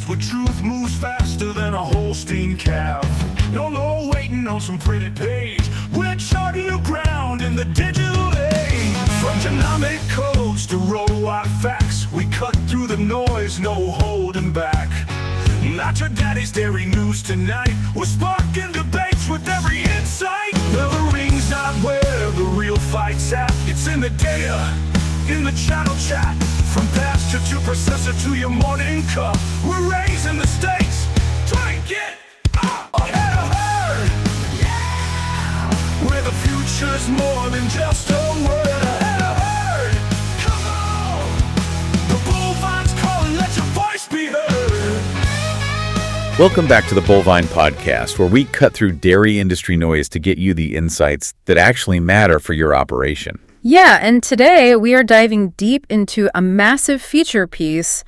fast, where truth moves faster than a Holstein calf. No waiting on some pretty page. We're charting new ground in the digital age. From genomic codes to row-wide facts, we cut through the noise, no holding back. Not your daddy's dairy news tonight. We're sparking debates with every insight. The ring's not where the real fight's at. It's in the data, in the channel chat. From pasture to processor to your morning cup, we're raising the stakes. Try and get ahead of herd. Yeah! Where the future's more than just a word. Ahead of herd. Come on! The bullvine's calling, let your voice be heard. Welcome back to the Bullvine Podcast, where we cut through dairy industry noise to get you the insights that actually matter for your operation. Yeah, and today we are diving deep into a massive feature piece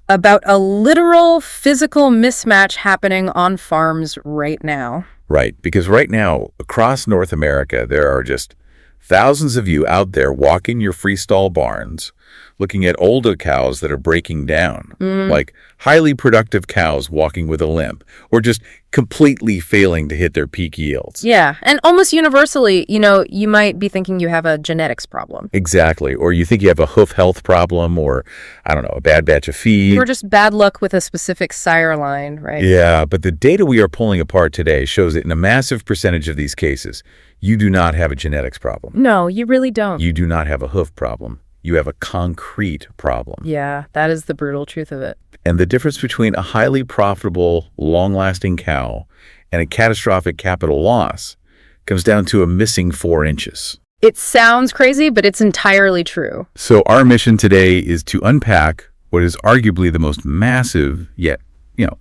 about a literal physical mismatch happening on farms right now. Right, because right now, across North America, there are just thousands of you out there walking your freestall barns, looking at older cows that are breaking down, like highly productive cows walking with a limp, or just completely failing to hit their peak yields. Yeah, and almost universally, you might be thinking you have a genetics problem. Exactly, or you think you have a hoof health problem, or, I don't know, a bad batch of feed. Or just bad luck with a specific sire line, right? Yeah, but the data we are pulling apart today shows that in a massive percentage of these cases, you do not have a genetics problem. No, you really don't. You do not have a hoof problem. You have a concrete problem. Yeah, that is the brutal truth of it. And the difference between a highly profitable, long-lasting cow and a catastrophic capital loss comes down to a missing 4 inches. It sounds crazy, but it's entirely true. So our mission today is to unpack what is arguably the most massive, yet,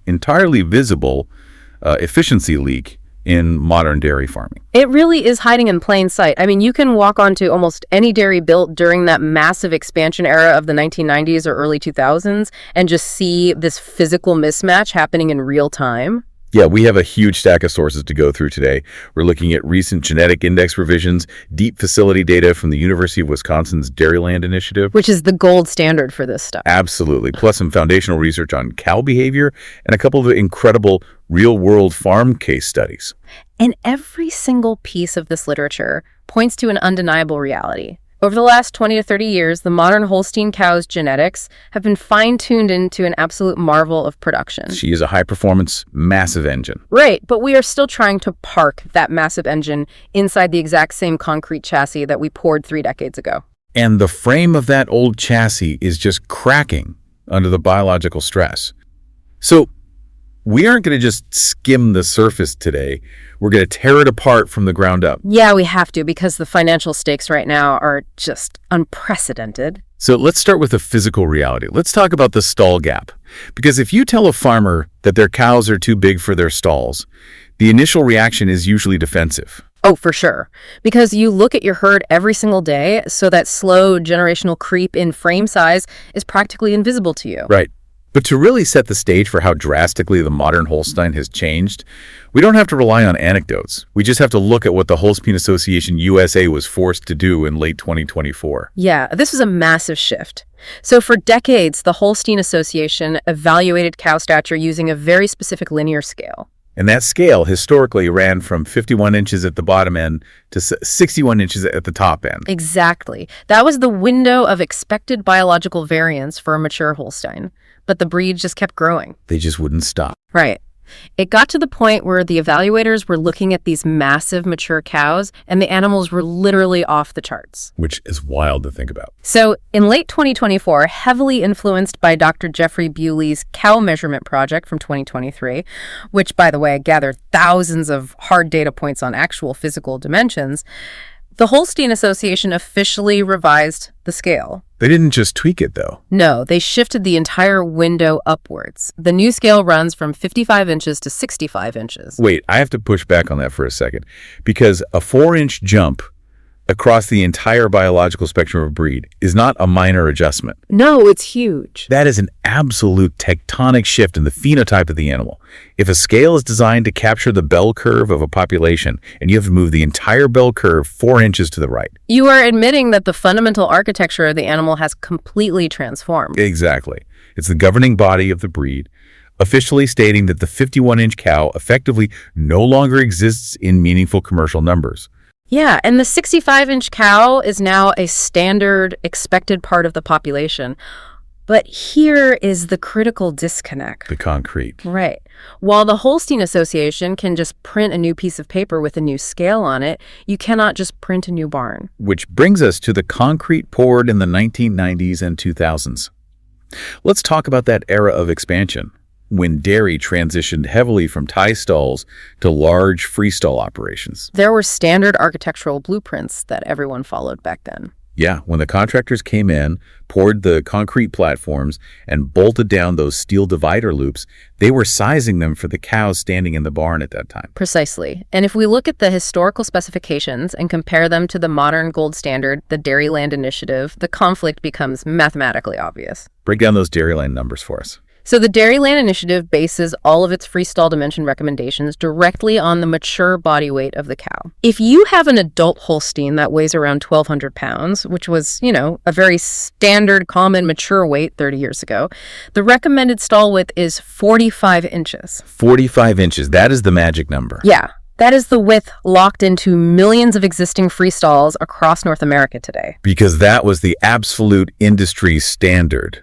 entirely visible efficiency leak in modern dairy farming. It really is hiding in plain sight. I mean, you can walk onto almost any dairy built during that massive expansion era of the 1990s or early 2000s and just see this physical mismatch happening in real time. Yeah, we have a huge stack of sources to go through today. We're looking at recent genetic index revisions, deep facility data from the University of Wisconsin's DairyLand initiative. Which is the gold standard for this stuff. Absolutely. Plus some foundational research on cow behavior and a couple of incredible real-world farm case studies. And every single piece of this literature points to an undeniable reality. Over the last 20 to 30 years, the modern Holstein cow's genetics have been fine-tuned into an absolute marvel of production. She is a high-performance, massive engine. Right, but we are still trying to park that massive engine inside the exact same concrete chassis that we poured 3 decades ago. And the frame of that old chassis is just cracking under the biological stress. So we aren't going to just skim the surface today. We're going to tear it apart from the ground up. Yeah, we have to, because the financial stakes right now are just unprecedented. So let's start with the physical reality. Let's talk about the stall gap. Because if you tell a farmer that their cows are too big for their stalls, the initial reaction is usually defensive. Oh, for sure. Because you look at your herd every single day, so that slow generational creep in frame size is practically invisible to you. Right. But to really set the stage for how drastically the modern Holstein has changed, we don't have to rely on anecdotes. We just have to look at what the Holstein Association USA was forced to do in late 2024. Yeah, this was a massive shift. So for decades, the Holstein Association evaluated cow stature using a very specific linear scale. And that scale historically ran from 51 inches at the bottom end to 61 inches at the top end. Exactly. That was the window of expected biological variance for a mature Holstein. But the breed just kept growing. They just wouldn't stop. Right. It got to the point where the evaluators were looking at these massive mature cows, and the animals were literally off the charts. Which is wild to think about. So in late 2024, heavily influenced by Dr. Jeffrey Bewley's cow measurement project from 2023, which, by the way, gathered thousands of hard data points on actual physical dimensions, the Holstein Association officially revised the scale. They didn't just tweak it, though. No, they shifted the entire window upwards. The new scale runs from 55 inches to 65 inches. Wait, I have to push back on that for a second, because a 4-inch jump across the entire biological spectrum of breed is not a minor adjustment. No, it's huge. That is an absolute tectonic shift in the phenotype of the animal. If a scale is designed to capture the bell curve of a population, and you have to move the entire bell curve 4 inches to the right. You are admitting that the fundamental architecture of the animal has completely transformed. Exactly. It's the governing body of the breed, officially stating that the 51-inch cow effectively no longer exists in meaningful commercial numbers. Yeah, and the 65-inch cow is now a standard expected part of the population. But here is the critical disconnect. The concrete. Right. While the Holstein Association can just print a new piece of paper with a new scale on it, you cannot just print a new barn. Which brings us to the concrete poured in the 1990s and 2000s. Let's talk about that era of expansion, when dairy transitioned heavily from tiestalls to large freestall operations. There were standard architectural blueprints that everyone followed back then. Yeah, when the contractors came in, poured the concrete platforms, and bolted down those steel divider loops, they were sizing them for the cows standing in the barn at that time. Precisely. And if we look at the historical specifications and compare them to the modern gold standard, the Dairyland Initiative, the conflict becomes mathematically obvious. Break down those Dairyland numbers for us. So the Dairyland Initiative bases all of its freestall dimension recommendations directly on the mature body weight of the cow. If you have an adult Holstein that weighs around 1,200 pounds, which was, a very standard, common, mature weight 30 years ago, the recommended stall width is 45 inches. 45 inches, that is the magic number. Yeah. That is the width locked into millions of existing freestalls across North America today. Because that was the absolute industry standard.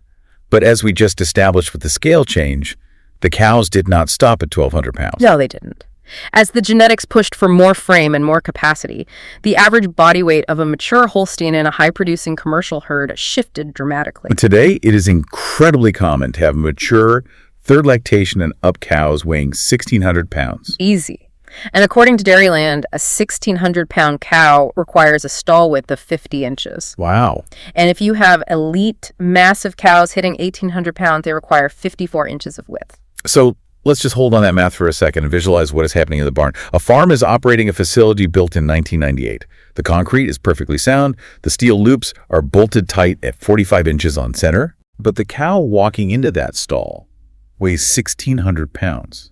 But as we just established with the scale change, the cows did not stop at 1,200 pounds. No, they didn't. As the genetics pushed for more frame and more capacity, the average body weight of a mature Holstein in a high-producing commercial herd shifted dramatically. Today, it is incredibly common to have mature, third lactation and up cows weighing 1,600 pounds. Easy. And according to Dairyland, a 1,600-pound cow requires a stall width of 50 inches. Wow. And if you have elite, massive cows hitting 1,800 pounds, they require 54 inches of width. So let's just hold on that math for a second and visualize what is happening in the barn. A farm is operating a facility built in 1998. The concrete is perfectly sound. The steel loops are bolted tight at 45 inches on center. But the cow walking into that stall weighs 1,600 pounds.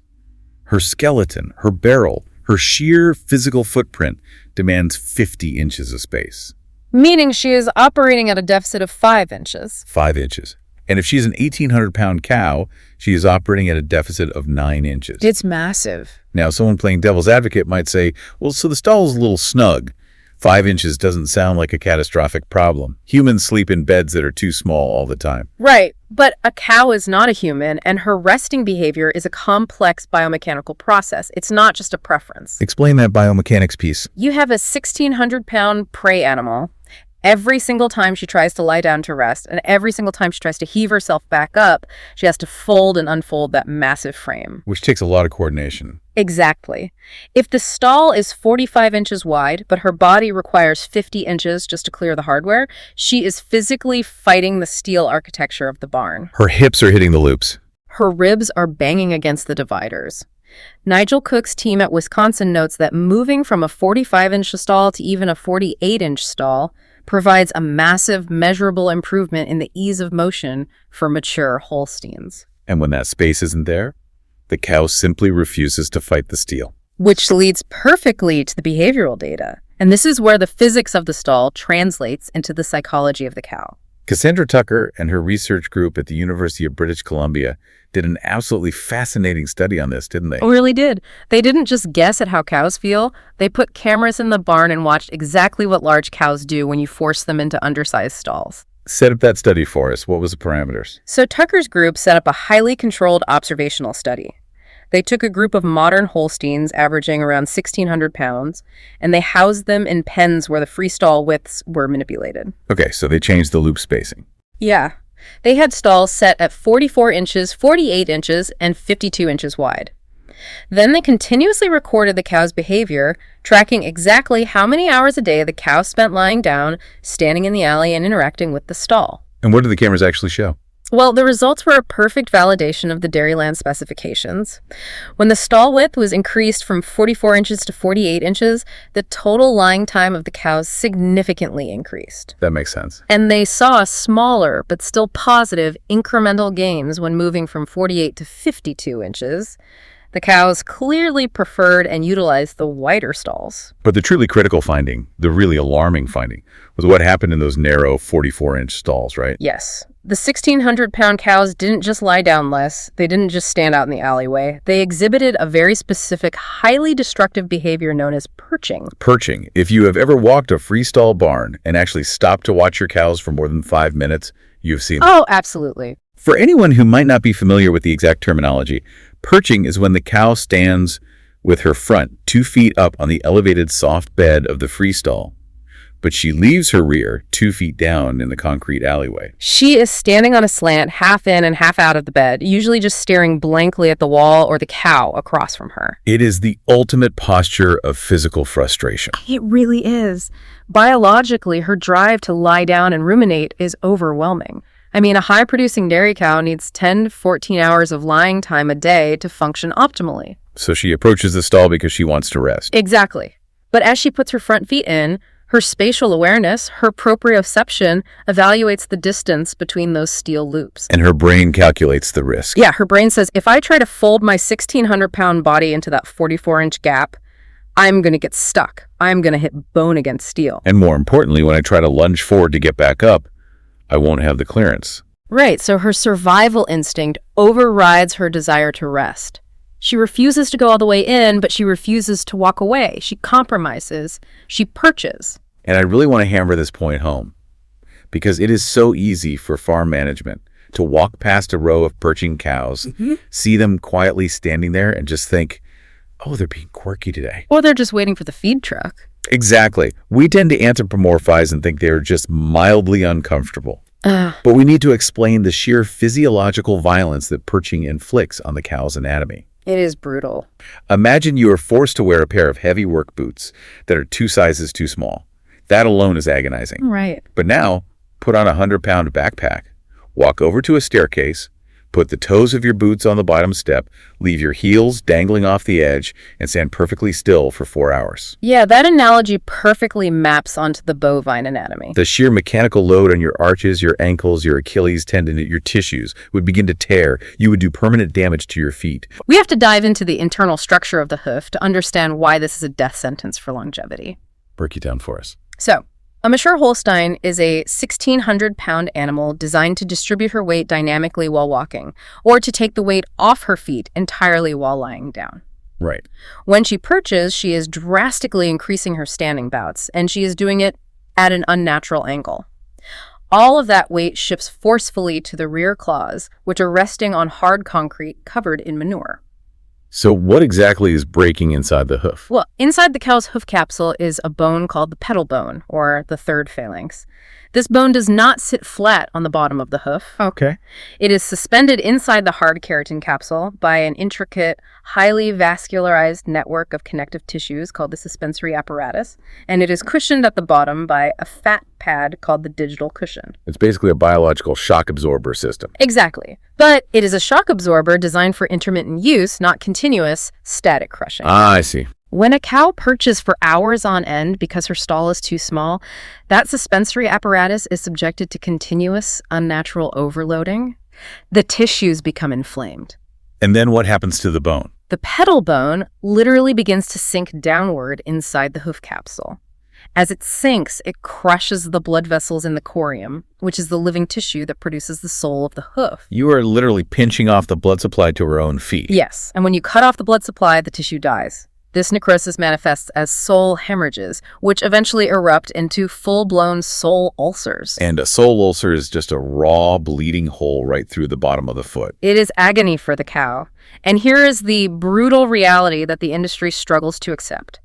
Her skeleton, her barrel, her sheer physical footprint demands 50 inches of space. Meaning she is operating at a deficit of 5 inches. 5 inches. And if she's an 1,800-pound cow, she is operating at a deficit of 9 inches. It's massive. Now, someone playing devil's advocate might say, well, so the stall is a little snug. 5 inches doesn't sound like a catastrophic problem. Humans sleep in beds that are too small all the time. Right, but a cow is not a human, and her resting behavior is a complex biomechanical process. It's not just a preference. Explain that biomechanics piece. You have a 1,600-pound prey animal. Every single time she tries to lie down to rest, and every single time she tries to heave herself back up, she has to fold and unfold that massive frame. Which takes a lot of coordination. Exactly. If the stall is 45 inches wide, but her body requires 50 inches just to clear the hardware, she is physically fighting the steel architecture of the barn. Her hips are hitting the loops. Her ribs are banging against the dividers. Nigel Cook's team at Wisconsin notes that moving from a 45-inch stall to even a 48-inch stall provides a massive, measurable improvement in the ease of motion for mature Holsteins. And when that space isn't there, the cow simply refuses to fight the steel. Which leads perfectly to the behavioral data. And this is where the physics of the stall translates into the psychology of the cow. Cassandra Tucker and her research group at the University of British Columbia did an absolutely fascinating study on this, didn't they? Oh, really did. They didn't just guess at how cows feel. They put cameras in the barn and watched exactly what large cows do when you force them into undersized stalls. Set up that study for us. What was the parameters? So Tucker's group set up a highly controlled observational study. They took a group of modern Holsteins averaging around 1,600 pounds, and they housed them in pens where the freestall widths were manipulated. Okay, so they changed the loop spacing. Yeah. They had stalls set at 44 inches, 48 inches, and 52 inches wide. Then they continuously recorded the cow's behavior, tracking exactly how many hours a day the cow spent lying down, standing in the alley, and interacting with the stall. And what did the cameras actually show? Well, the results were a perfect validation of the Dairyland specifications. When the stall width was increased from 44 inches to 48 inches, the total lying time of the cows significantly increased. That makes sense. And they saw smaller, but still positive, incremental gains when moving from 48 to 52 inches. The cows clearly preferred and utilized the wider stalls. But the truly critical finding, the really alarming finding, was what happened in those narrow 44-inch stalls, right? Yes. The 1,600-pound cows didn't just lie down less. They didn't just stand out in the alleyway. They exhibited a very specific, highly destructive behavior known as perching. Perching. If you have ever walked a freestall barn and actually stopped to watch your cows for more than 5 minutes, you've seen them. Oh, absolutely. For anyone who might not be familiar with the exact terminology, perching is when the cow stands with her front 2 feet up on the elevated soft bed of the freestall, but she leaves her rear 2 feet down in the concrete alleyway. She is standing on a slant, half in and half out of the bed, usually just staring blankly at the wall or the cow across from her. It is the ultimate posture of physical frustration. It really is. Biologically, her drive to lie down and ruminate is overwhelming. I mean, a high-producing dairy cow needs 10 to 14 hours of lying time a day to function optimally. So she approaches the stall because she wants to rest. Exactly. But as she puts her front feet in, her spatial awareness, her proprioception, evaluates the distance between those steel loops. And her brain calculates the risk. Yeah, her brain says, if I try to fold my 1,600-pound body into that 44-inch gap, I'm going to get stuck. I'm going to hit bone against steel. And more importantly, when I try to lunge forward to get back up, I won't have the clearance. Right, so her survival instinct overrides her desire to rest. She refuses to go all the way in, but she refuses to walk away. She compromises. She perches. And I really want to hammer this point home, because it is so easy for farm management to walk past a row of perching cows, see them quietly standing there, and just think, oh, they're being quirky today. Or they're just waiting for the feed truck. Exactly. We tend to anthropomorphize and think they're just mildly uncomfortable. But we need to explain the sheer physiological violence that perching inflicts on the cow's anatomy. It is brutal. Imagine you are forced to wear a pair of heavy work boots that are 2 sizes too small. That alone is agonizing. Right. But now, put on a 100-pound backpack, walk over to a staircase, put the toes of your boots on the bottom step, leave your heels dangling off the edge, and stand perfectly still for 4 hours. Yeah, that analogy perfectly maps onto the bovine anatomy. The sheer mechanical load on your arches, your ankles, your Achilles tendon, your tissues would begin to tear. You would do permanent damage to your feet. We have to dive into the internal structure of the hoof to understand why this is a death sentence for longevity. Break it down for us. So, a mature Holstein is a 1,600-pound animal designed to distribute her weight dynamically while walking, or to take the weight off her feet entirely while lying down. Right. When she perches, she is drastically increasing her standing bouts, and she is doing it at an unnatural angle. All of that weight shifts forcefully to the rear claws, which are resting on hard concrete covered in manure. So what exactly is breaking inside the hoof? Well, inside the cow's hoof capsule is a bone called the pedal bone, or the third phalanx. This bone does not sit flat on the bottom of the hoof. Okay. It is suspended inside the hard keratin capsule by an intricate, highly vascularized network of connective tissues called the suspensory apparatus, and it is cushioned at the bottom by a fat pad called the digital cushion. It's basically a biological shock absorber system. Exactly. But it is a shock absorber designed for intermittent use, not continuous static crushing. Ah, I see. When a cow perches for hours on end because her stall is too small, that suspensory apparatus is subjected to continuous, unnatural overloading. The tissues become inflamed. And then what happens to the bone? The pedal bone literally begins to sink downward inside the hoof capsule. As it sinks, it crushes the blood vessels in the corium, which is the living tissue that produces the sole of the hoof. You are literally pinching off the blood supply to her own feet. Yes, and when you cut off the blood supply, the tissue dies. This necrosis manifests as sole hemorrhages, which eventually erupt into full-blown sole ulcers. And a sole ulcer is just a raw, bleeding hole right through the bottom of the foot. It is agony for the cow. And here is the brutal reality that the industry struggles to accept.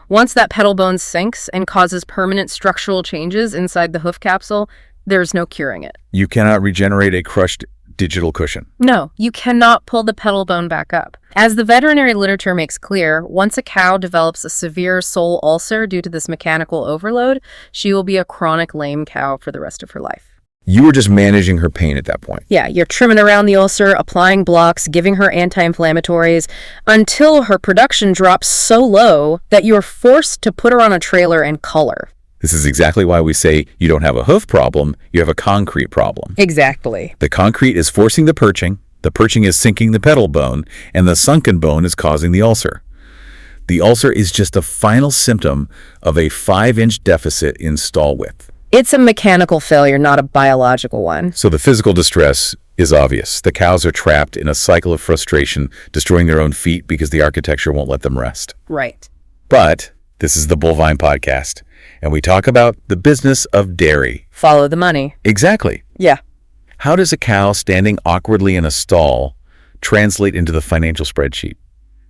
Once that pedal bone sinks and causes permanent structural changes inside the hoof capsule, there's no curing it. You cannot regenerate a crushed digital cushion. No, you cannot pull the pedal bone back up. As the veterinary literature makes clear, once a cow develops a severe sole ulcer due to this mechanical overload, she will be a chronic lame cow for the rest of her life. You were just managing her pain at that point. Yeah, you're trimming around the ulcer, applying blocks, giving her anti-inflammatories, until her production drops so low that you're forced to put her on a trailer and cull her. This is exactly why we say you don't have a hoof problem, you have a concrete problem. Exactly. The concrete is forcing the perching, The perching is sinking the pedal bone, and the sunken bone is causing the ulcer. The ulcer is just a final symptom of a 5-inch deficit in stall width. It's a mechanical failure, not a biological one. So the physical distress is obvious. The cows are trapped in a cycle of frustration, destroying their own feet because the architecture won't let them rest. Right. But this is the Bovine Podcast, and we talk about the business of dairy. Follow the money. Exactly. Yeah. How does a cow standing awkwardly in a stall translate into the financial spreadsheet?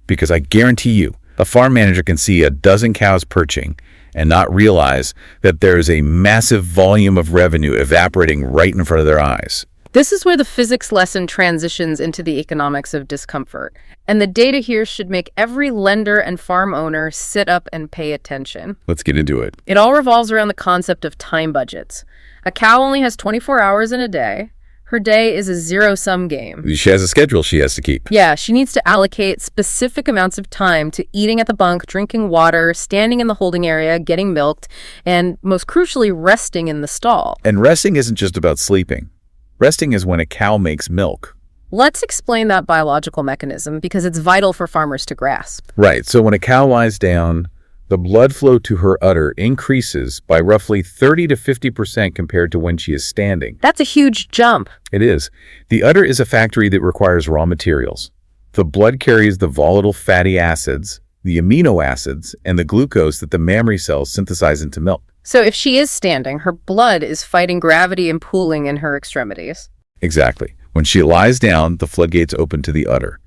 Because I guarantee you, a farm manager can see a dozen cows perching and not realize that there is a massive volume of revenue evaporating right in front of their eyes. This is where the physics lesson transitions into the economics of discomfort. And the data here should make every lender and farm owner sit up and pay attention. Let's get into it. It all revolves around the concept of time budgets. A cow only has 24 hours in a day. Her day is a zero-sum game. She has a schedule she has to keep. Yeah, she needs to allocate specific amounts of time to eating at the bunk, drinking water, standing in the holding area, getting milked, and most crucially, resting in the stall. And resting isn't just about sleeping. Resting is when a cow makes milk. Let's explain that biological mechanism because it's vital for farmers to grasp. Right, so when a cow lies down, the blood flow to her udder increases by roughly 30 to 50% compared to when she is standing. That's a huge jump. It is. The udder is a factory that requires raw materials. The blood carries the volatile fatty acids, the amino acids, and the glucose that the mammary cells synthesize into milk. So if she is standing, her blood is fighting gravity and pooling in her extremities. Exactly. When she lies down, the floodgates open to the udder.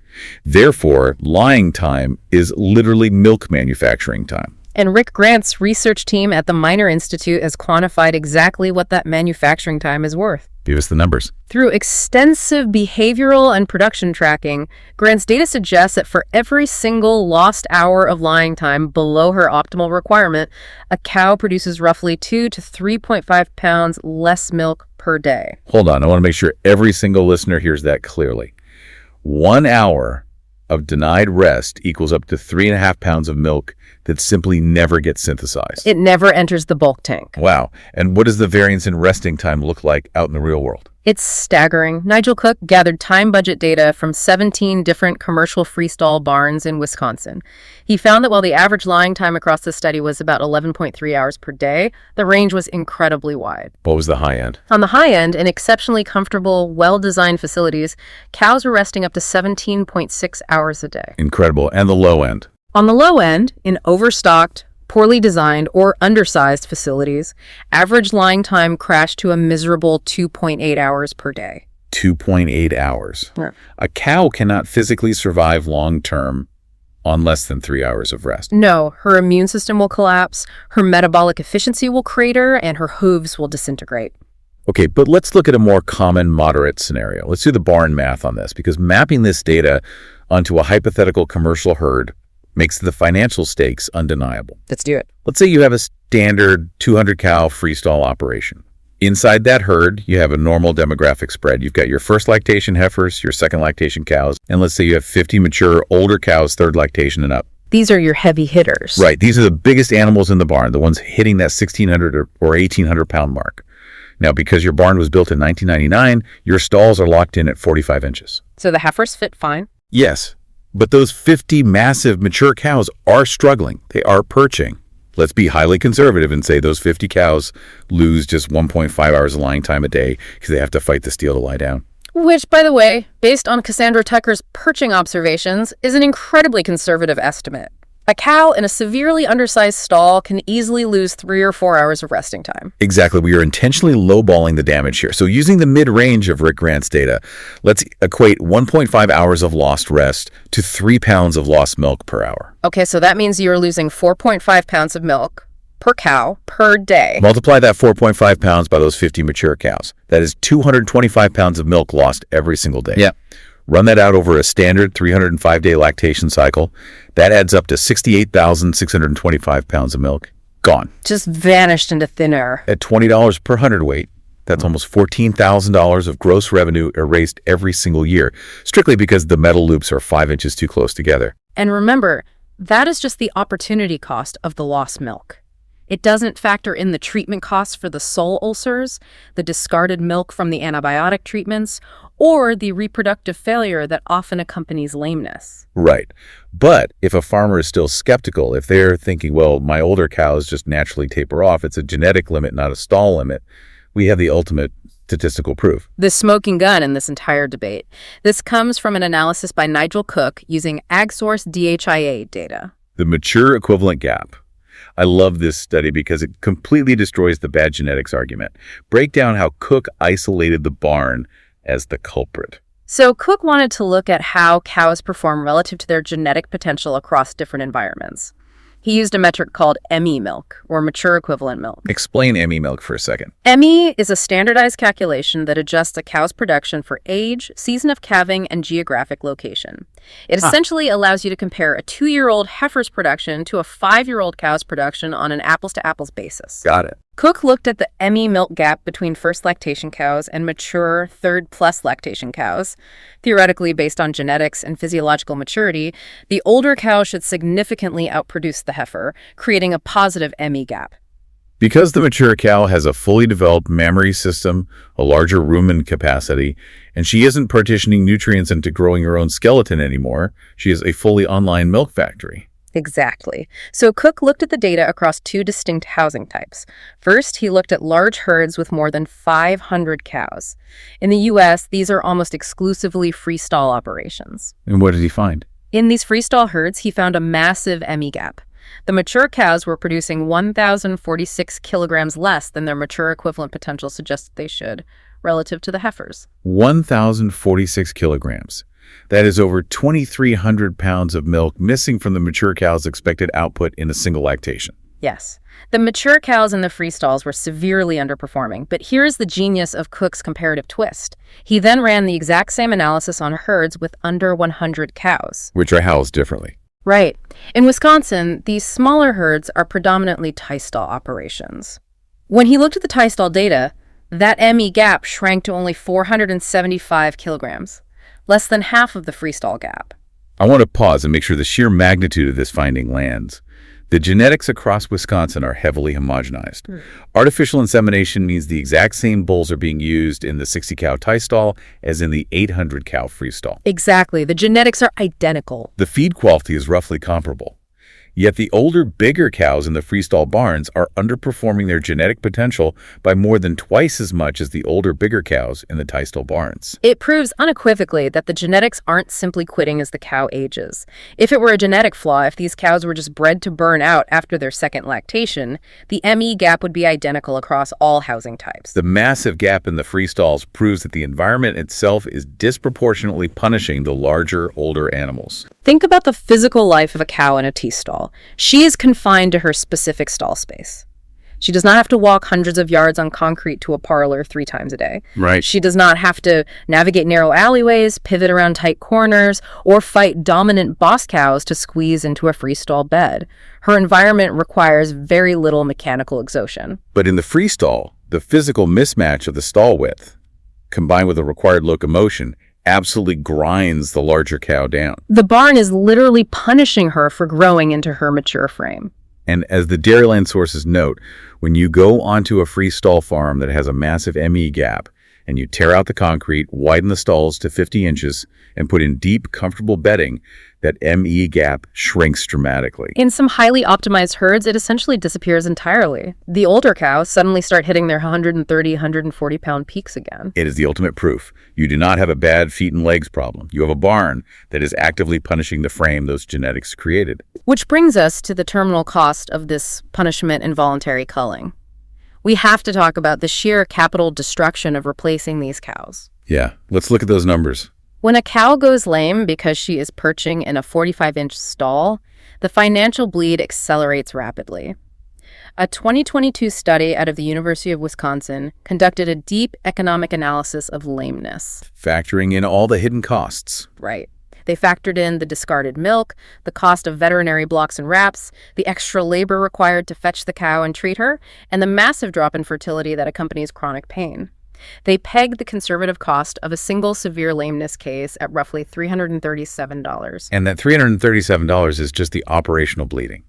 Therefore, lying time is literally milk manufacturing time. And Rick Grant's research team at the Minor Institute has quantified exactly what that manufacturing time is worth. Give us the numbers. Through extensive behavioral and production tracking, Grant's data suggests that for every single lost hour of lying time below her optimal requirement, a cow produces roughly 2 to 3.5 pounds less milk per day. Hold on. I want to make sure every single listener hears that clearly. 1 hour of denied rest equals up to 3.5 pounds of milk that simply never gets synthesized. It never enters the bulk tank. Wow. And what does the variance in resting time look like out in the real world? It's staggering. Nigel Cook gathered time budget data from 17 different commercial freestall barns in Wisconsin. He found that while the average lying time across the study was about 11.3 hours per day, the range was incredibly wide. What was the high end? On the high end, in exceptionally comfortable, well-designed facilities, cows were resting up to 17.6 hours a day. Incredible. And the low end? On the low end, in overstocked, poorly designed, or undersized facilities, average lying time crashed to a miserable 2.8 hours per day. 2.8 hours. Yeah. A cow cannot physically survive long-term on less than 3 hours of rest. No, her immune system will collapse, her metabolic efficiency will crater, and her hooves will disintegrate. Okay, but let's look at a more common moderate scenario. Let's do the barn math on this, because mapping this data onto a hypothetical commercial herd makes the financial stakes undeniable. Let's do it. Let's say you have a standard 200-cow freestall operation. Inside that herd, you have a normal demographic spread. You've got your first lactation heifers, your second lactation cows, and let's say you have 50 mature, older cows, third lactation and up. These are your heavy hitters. Right. These are the biggest animals in the barn, the ones hitting that 1,600 or 1,800-pound mark. Now, because your barn was built in 1999, your stalls are locked in at 45 inches. So the heifers fit fine? Yes. But those 50 massive mature cows are struggling. They are perching. Let's be highly conservative and say those 50 cows lose just 1.5 hours of lying time a day because they have to fight the steel to lie down. Which, by the way, based on Cassandra Tucker's perching observations, is an incredibly conservative estimate. A cow in a severely undersized stall can easily lose 3 or 4 hours of resting time. Exactly. We are intentionally lowballing the damage here. So using the mid-range of Rick Grant's data, let's equate 1.5 hours of lost rest to 3 pounds of lost milk per hour. Okay, so that means you're losing 4.5 pounds of milk per cow per day. Multiply that 4.5 pounds by those 50 mature cows. That is 225 pounds of milk lost every single day. Yeah. Run that out over a standard 305-day lactation cycle. That adds up to 68,625 pounds of milk. Gone. Just vanished into thin air. At $20 per hundredweight, that's almost $14,000 of gross revenue erased every single year, strictly because the metal loops are 5 inches too close together. And remember, that is just the opportunity cost of the lost milk. It doesn't factor in the treatment costs for the sole ulcers, the discarded milk from the antibiotic treatments, or the reproductive failure that often accompanies lameness. Right. But if a farmer is still skeptical, if they're thinking, well, my older cows just naturally taper off, it's a genetic limit, not a stall limit, we have the ultimate statistical proof. The smoking gun in this entire debate. This comes from an analysis by Nigel Cook using AgSource DHIA data. The mature equivalent gap. I love this study because it completely destroys the bad genetics argument. Break down how Cook isolated the barn as the culprit. So Cook wanted to look at how cows perform relative to their genetic potential across different environments. He used a metric called ME milk, or mature equivalent milk. Explain ME milk for a second. ME is a standardized calculation that adjusts a cow's production for age, season of calving, and geographic location. It essentially allows you to compare a 2-year-old heifer's production to a 5-year-old cow's production on an apples-to-apples basis. Got it. Cook looked at the ME milk gap between first lactation cows and mature third-plus lactation cows. Theoretically, based on genetics and physiological maturity, the older cow should significantly outproduce the heifer, creating a positive ME gap. Because the mature cow has a fully developed mammary system, a larger rumen capacity, and she isn't partitioning nutrients into growing her own skeleton anymore, she is a fully online milk factory. Exactly. So Cook looked at the data across 2 distinct housing types. First, he looked at large herds with more than 500 cows. In the U.S., these are almost exclusively freestall operations. And what did he find? In these freestall herds, he found a massive ME gap. The mature cows were producing 1,046 kilograms less than their mature equivalent potential suggested they should, relative to the heifers. 1,046 kilograms. That is over 2,300 pounds of milk missing from the mature cow's expected output in a single lactation. Yes. The mature cows in the freestalls were severely underperforming, but here's the genius of Cook's comparative twist. He then ran the exact same analysis on herds with under 100 cows. Which are housed differently. Right. In Wisconsin, these smaller herds are predominantly tiestall operations. When he looked at the tiestall data, that ME gap shrank to only 475 kilograms, less than half of the freestall gap. I want to pause and make sure the sheer magnitude of this finding lands. The genetics across Wisconsin are heavily homogenized. Artificial insemination means the exact same bulls are being used in the 60-cow tiestall as in the 800-cow freestall. Exactly. The genetics are identical. The feed quality is roughly comparable. Yet the older, bigger cows in the freestall barns are underperforming their genetic potential by more than twice as much as the older, bigger cows in the tiestall barns. It proves unequivocally that the genetics aren't simply quitting as the cow ages. If it were a genetic flaw, if these cows were just bred to burn out after their second lactation, the ME gap would be identical across all housing types. The massive gap in the freestalls proves that the environment itself is disproportionately punishing the larger, older animals. Think about the physical life of a cow in a tiestall. She is confined to her specific stall space. She does not have to walk hundreds of yards on concrete to a parlor 3 times a day. Right. She does not have to navigate narrow alleyways, pivot around tight corners, or fight dominant boss cows to squeeze into a freestall bed. Her environment requires very little mechanical exertion. But in the freestall, the physical mismatch of the stall width, combined with the required locomotion, absolutely grinds the larger cow down. The barn is literally punishing her for growing into her mature frame. And as the Dairyland sources note, when you go onto a freestall farm that has a massive ME gap, and you tear out the concrete, widen the stalls to 50 inches, and put in deep, comfortable bedding, that ME gap shrinks dramatically. In some highly optimized herds, it essentially disappears entirely. The older cows suddenly start hitting their 130, 140-pound peaks again. It is the ultimate proof. You do not have a bad feet and legs problem. You have a barn that is actively punishing the frame those genetics created. Which brings us to the terminal cost of this punishment involuntary culling. We have to talk about the sheer capital destruction of replacing these cows. Yeah, let's look at those numbers. When a cow goes lame because she is perching in a 45-inch stall, the financial bleed accelerates rapidly. A 2022 study out of the University of Wisconsin conducted a deep economic analysis of lameness. Factoring in all the hidden costs. Right. They factored in the discarded milk, the cost of veterinary blocks and wraps, the extra labor required to fetch the cow and treat her, and the massive drop in fertility that accompanies chronic pain. They pegged the conservative cost of a single severe lameness case at roughly $337. And that $337 is just the operational bleeding.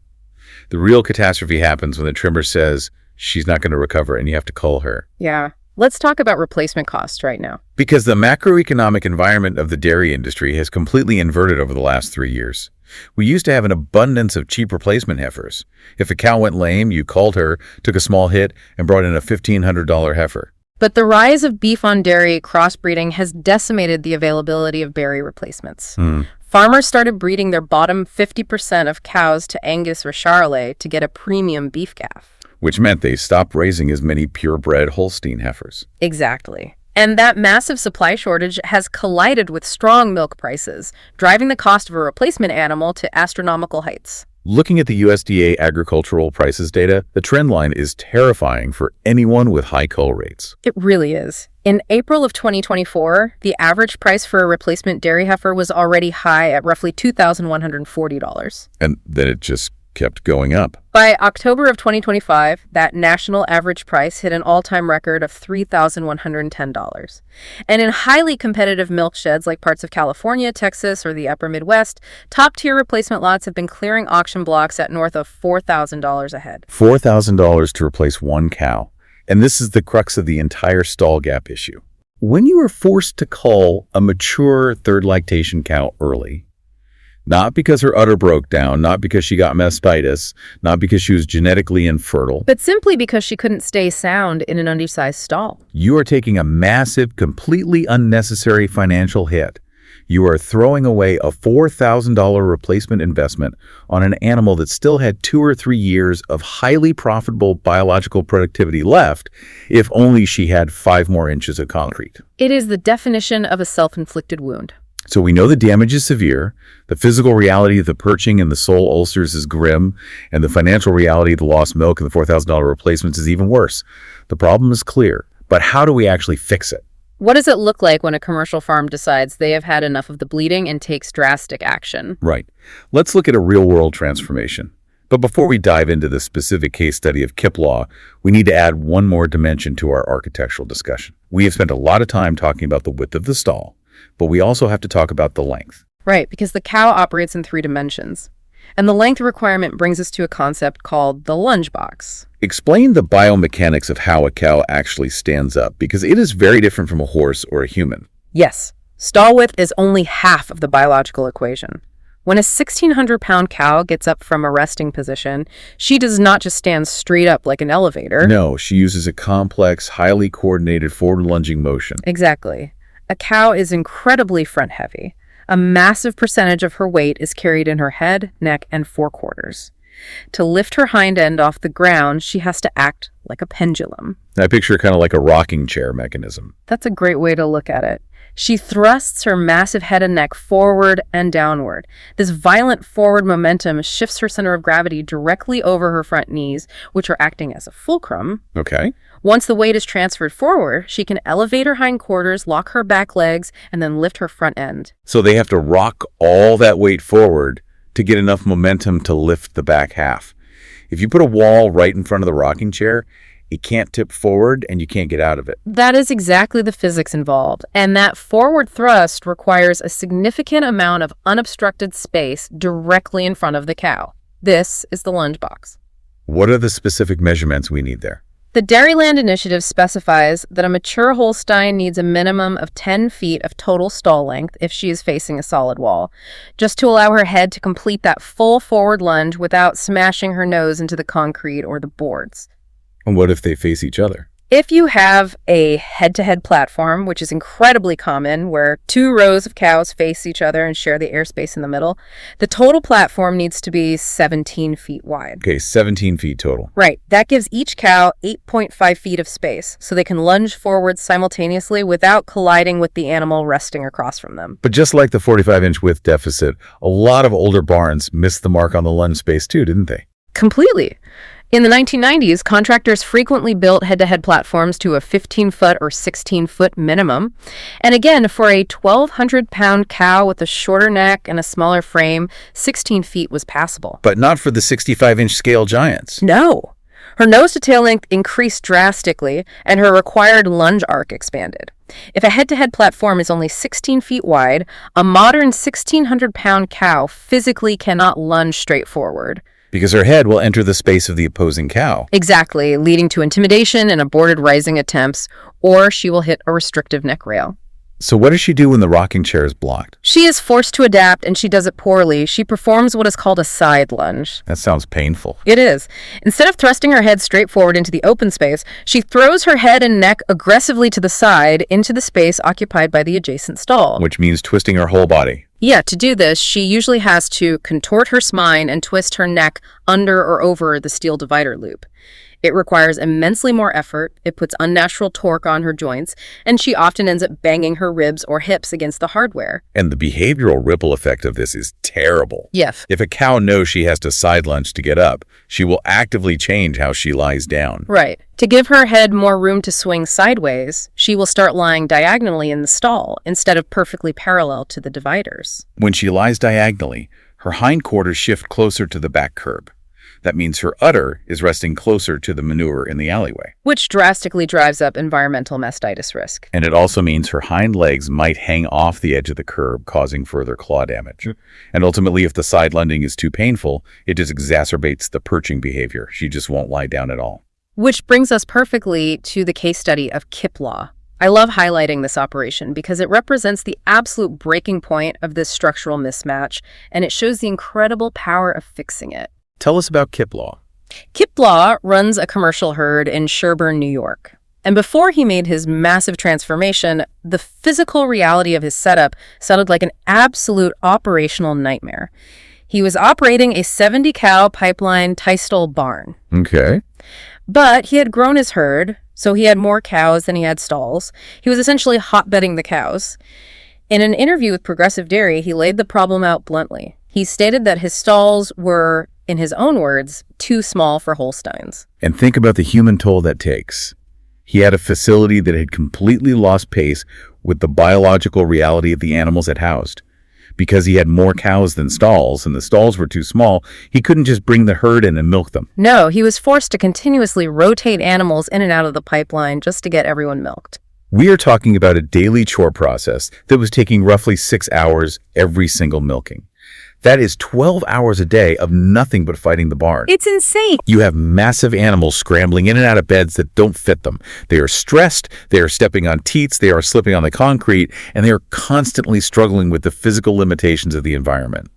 The real catastrophe happens when the trimmer says she's not going to recover and you have to cull her. Yeah. Let's talk about replacement costs right now. Because the macroeconomic environment of the dairy industry has completely inverted over the last 3 years. We used to have an abundance of cheap replacement heifers. If a cow went lame, you culled her, took a small hit, and brought in a $1,500 heifer. But the rise of beef-on-dairy crossbreeding has decimated the availability of berry replacements. Farmers started breeding their bottom 50% of cows to Angus or Charolais to get a premium beef calf. Which meant they stopped raising as many purebred Holstein heifers. Exactly. And that massive supply shortage has collided with strong milk prices, driving the cost of a replacement animal to astronomical heights. Looking at the USDA agricultural prices data, the trend line is terrifying for anyone with high cull rates. It really is. In April of 2024, the average price for a replacement dairy heifer was already high at roughly $2,140. And then it just kept going up. By October of 2025, that national average price hit an all-time record of $3,110. And in highly competitive milk sheds like parts of California, Texas, or the upper Midwest, top-tier replacement lots have been clearing auction blocks at north of $4,000 a head. $4,000 to replace one cow. And this is the crux of the entire stall gap issue. When you are forced to cull a mature third lactation cow early, not because her udder broke down, not because she got mastitis, not because she was genetically infertile, but simply because she couldn't stay sound in an undersized stall. You are taking a massive, completely unnecessary financial hit. You are throwing away a $4,000 replacement investment on an animal that still had 2 or 3 years of highly profitable biological productivity left, if only she had 5 more inches of concrete. It is the definition of a self-inflicted wound. So we know the damage is severe, the physical reality of the perching and the sole ulcers is grim, and the financial reality of the lost milk and the $4,000 replacements is even worse. The problem is clear, but how do we actually fix it? What does it look like when a commercial farm decides they have had enough of the bleeding and takes drastic action? Right. Let's look at a real-world transformation. But before we dive into the specific case study of Kip Law, we need to add one more dimension to our architectural discussion. We have spent a lot of time talking about the width of the stall, but we also have to talk about the length. Right, because the cow operates in 3 dimensions. And the length requirement brings us to a concept called the lunge box. Explain the biomechanics of how a cow actually stands up, because it is very different from a horse or a human. Yes, stall width is only half of the biological equation. When a 1,600-pound cow gets up from a resting position, she does not just stand straight up like an elevator. No, she uses a complex, highly coordinated forward-lunging motion. Exactly. A cow is incredibly front-heavy. A massive percentage of her weight is carried in her head, neck, and forequarters. To lift her hind end off the ground, she has to act like a pendulum. I picture kind of like a rocking chair mechanism. That's a great way to look at it. She thrusts her massive head and neck forward and downward. This violent forward momentum shifts her center of gravity directly over her front knees, which are acting as a fulcrum. Okay. Once the weight is transferred forward, she can elevate her hindquarters, lock her back legs, and then lift her front end. So they have to rock all that weight forward to get enough momentum to lift the back half. If you put a wall right in front of the rocking chair, it can't tip forward and you can't get out of it. That is exactly the physics involved. And that forward thrust requires a significant amount of unobstructed space directly in front of the cow. This is the lunge box. What are the specific measurements we need there? The Dairyland initiative specifies that a mature Holstein needs a minimum of 10 feet of total stall length if she is facing a solid wall, just to allow her head to complete that full forward lunge without smashing her nose into the concrete or the boards. And what if they face each other? If you have a head-to-head platform, which is incredibly common, where 2 rows of cows face each other and share the airspace in the middle, the total platform needs to be 17 feet wide. Okay, 17 feet total. Right. That gives each cow 8.5 feet of space, so they can lunge forward simultaneously without colliding with the animal resting across from them. But just like the 45-inch width deficit, a lot of older barns missed the mark on the lunge space too, didn't they? Completely. In the 1990s, contractors frequently built head-to-head platforms to a 15-foot or 16-foot minimum. And again, for a 1,200-pound cow with a shorter neck and a smaller frame, 16 feet was passable. But not for the 65-inch scale giants. No. Her nose-to-tail length increased drastically, and her required lunge arc expanded. If a head-to-head platform is only 16 feet wide, a modern 1,600-pound cow physically cannot lunge straight forward. Because her head will enter the space of the opposing cow. Exactly, leading to intimidation and aborted rising attempts, or she will hit a restrictive neck rail. So what does she do when the rocking chair is blocked? She is forced to adapt, and she does it poorly. She performs what is called a side lunge. That sounds painful. It is. Instead of thrusting her head straight forward into the open space, she throws her head and neck aggressively to the side into the space occupied by the adjacent stall. Which means twisting her whole body. Yeah, to do this, she usually has to contort her spine and twist her neck under or over the steel divider loop. It requires immensely more effort, it puts unnatural torque on her joints, and she often ends up banging her ribs or hips against the hardware. And the behavioral ripple effect of this is terrible. Yes. If a cow knows she has to side lunge to get up, she will actively change how she lies down. Right. To give her head more room to swing sideways, she will start lying diagonally in the stall instead of perfectly parallel to the dividers. When she lies diagonally, her hindquarters shift closer to the back curb. That means her udder is resting closer to the manure in the alleyway. Which drastically drives up environmental mastitis risk. And it also means her hind legs might hang off the edge of the curb, causing further claw damage. And ultimately, if the side lunging is too painful, it just exacerbates the perching behavior. She just won't lie down at all. Which brings us perfectly to the case study of Kip Law. I love highlighting this operation because it represents the absolute breaking point of this structural mismatch, and it shows the incredible power of fixing it. Tell us about Kip Law. Kip Law runs a commercial herd in Sherburne, New York. And before he made his massive transformation, the physical reality of his setup sounded like an absolute operational nightmare. He was operating a 70-cow pipeline tiestall barn. Okay. But he had grown his herd, so he had more cows than he had stalls. He was essentially hotbedding the cows. In an interview with Progressive Dairy, he laid the problem out bluntly. He stated that his stalls were, in his own words, too small for Holsteins. And think about the human toll that takes. He had a facility that had completely lost pace with the biological reality of the animals it housed. Because he had more cows than stalls, and the stalls were too small, he couldn't just bring the herd in and milk them. No, he was forced to continuously rotate animals in and out of the pipeline just to get everyone milked. We are talking about a daily chore process that was taking roughly 6 hours every single milking. That is 12 hours a day of nothing but fighting the barn. It's insane. You have massive animals scrambling in and out of beds that don't fit them. They are stressed, they are stepping on teats, they are slipping on the concrete, and they are constantly struggling with the physical limitations of the environment.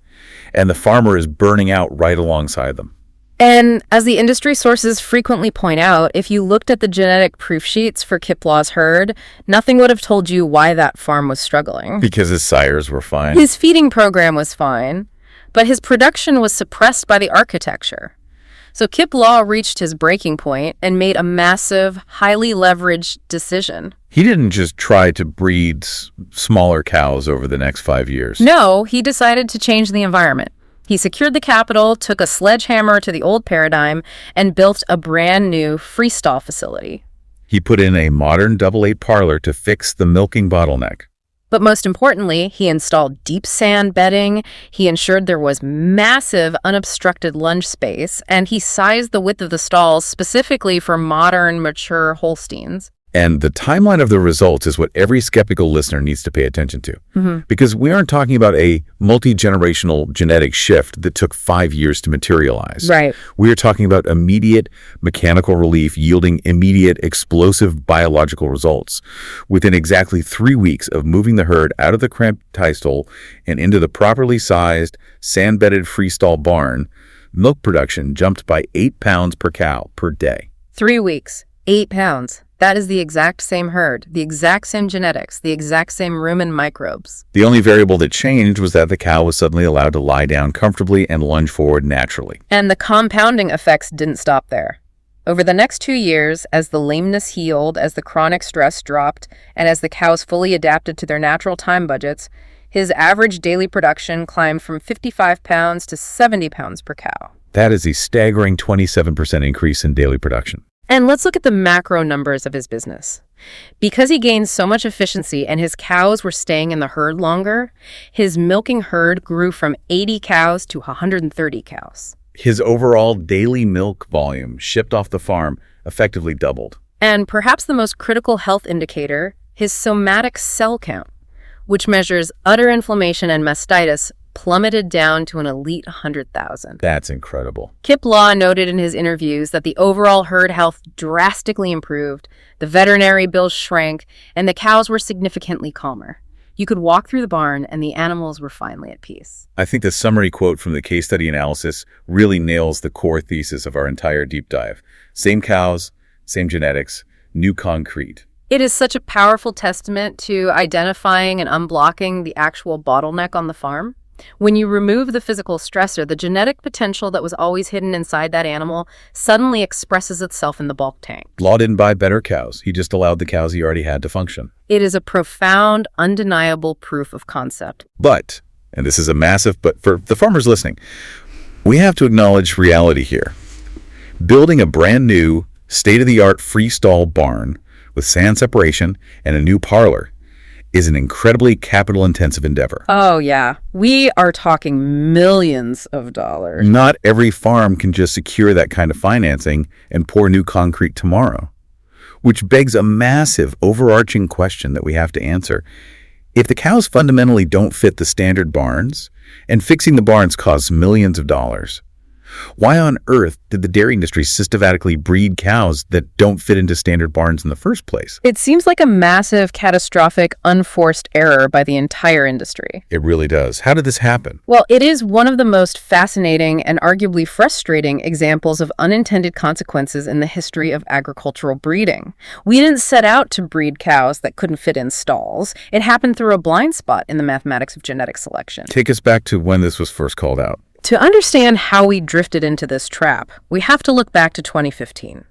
And the farmer is burning out right alongside them. And as the industry sources frequently point out, if you looked at the genetic proof sheets for Kip Law's herd, nothing would have told you why that farm was struggling. Because his sires were fine. His feeding program was fine, but his production was suppressed by the architecture. So Kip Law reached his breaking point and made a massive, highly leveraged decision. He didn't just try to breed smaller cows over the next 5 years. No, he decided to change the environment. He secured the capital, took a sledgehammer to the old paradigm, and built a brand new freestall facility. He put in a modern double-8 parlor to fix the milking bottleneck. But most importantly, he installed deep sand bedding, he ensured there was massive unobstructed lunge space, and he sized the width of the stalls specifically for modern, mature Holsteins. And the timeline of the results is what every skeptical listener needs to pay attention to. Because we aren't talking about a multi-generational genetic shift that took 5 years to materialize. Right. We are talking about immediate mechanical relief yielding immediate explosive biological results. Within exactly 3 weeks of moving the herd out of the cramped tiestall and into the properly sized, sand-bedded freestall barn, milk production jumped by 8 pounds per cow per day. 3 weeks, 8 pounds. That is the exact same herd, the exact same genetics, the exact same rumen microbes. The only variable that changed was that the cow was suddenly allowed to lie down comfortably and lunge forward naturally. And the compounding effects didn't stop there. Over the next 2 years, as the lameness healed, as the chronic stress dropped, and as the cows fully adapted to their natural time budgets, his average daily production climbed from 55 pounds to 70 pounds per cow. That is a staggering 27% increase in daily production. And let's look at the macro numbers of his business. Because he gained so much efficiency and his cows were staying in the herd longer, his milking herd grew from 80 cows to 130 cows. His overall daily milk volume shipped off the farm effectively doubled. And perhaps the most critical health indicator, his somatic cell count, which measures udder inflammation and mastitis, plummeted down to an elite 100,000. That's incredible. Kip Law noted in his interviews that the overall herd health drastically improved, the veterinary bills shrank, and the cows were significantly calmer. You could walk through the barn and the animals were finally at peace. I think the summary quote from the case study analysis really nails the core thesis of our entire deep dive. Same cows, same genetics, new concrete. It is such a powerful testament to identifying and unblocking the actual bottleneck on the farm. When you remove the physical stressor, the genetic potential that was always hidden inside that animal suddenly expresses itself in the bulk tank. Law didn't buy better cows. He just allowed the cows he already had to function. It is a profound, undeniable proof of concept. But, and this is a massive but for the farmers listening, we have to acknowledge reality here. Building a brand new, state-of-the-art freestall barn with sand separation and a new parlor is an incredibly capital-intensive endeavor. Oh, yeah. We are talking millions of dollars. Not every farm can just secure that kind of financing and pour new concrete tomorrow, which begs a massive, overarching question that we have to answer. If the cows fundamentally don't fit the standard barns, and fixing the barns costs millions of dollars, why on earth did the dairy industry systematically breed cows that don't fit into standard barns in the first place? It seems like a massive, catastrophic, unforced error by the entire industry. It really does. How did this happen? Well, it is one of the most fascinating and arguably frustrating examples of unintended consequences in the history of agricultural breeding. We didn't set out to breed cows that couldn't fit in stalls. It happened through a blind spot in the mathematics of genetic selection. Take us back to when this was first called out. To understand how we drifted into this trap, we have to look back to 2015.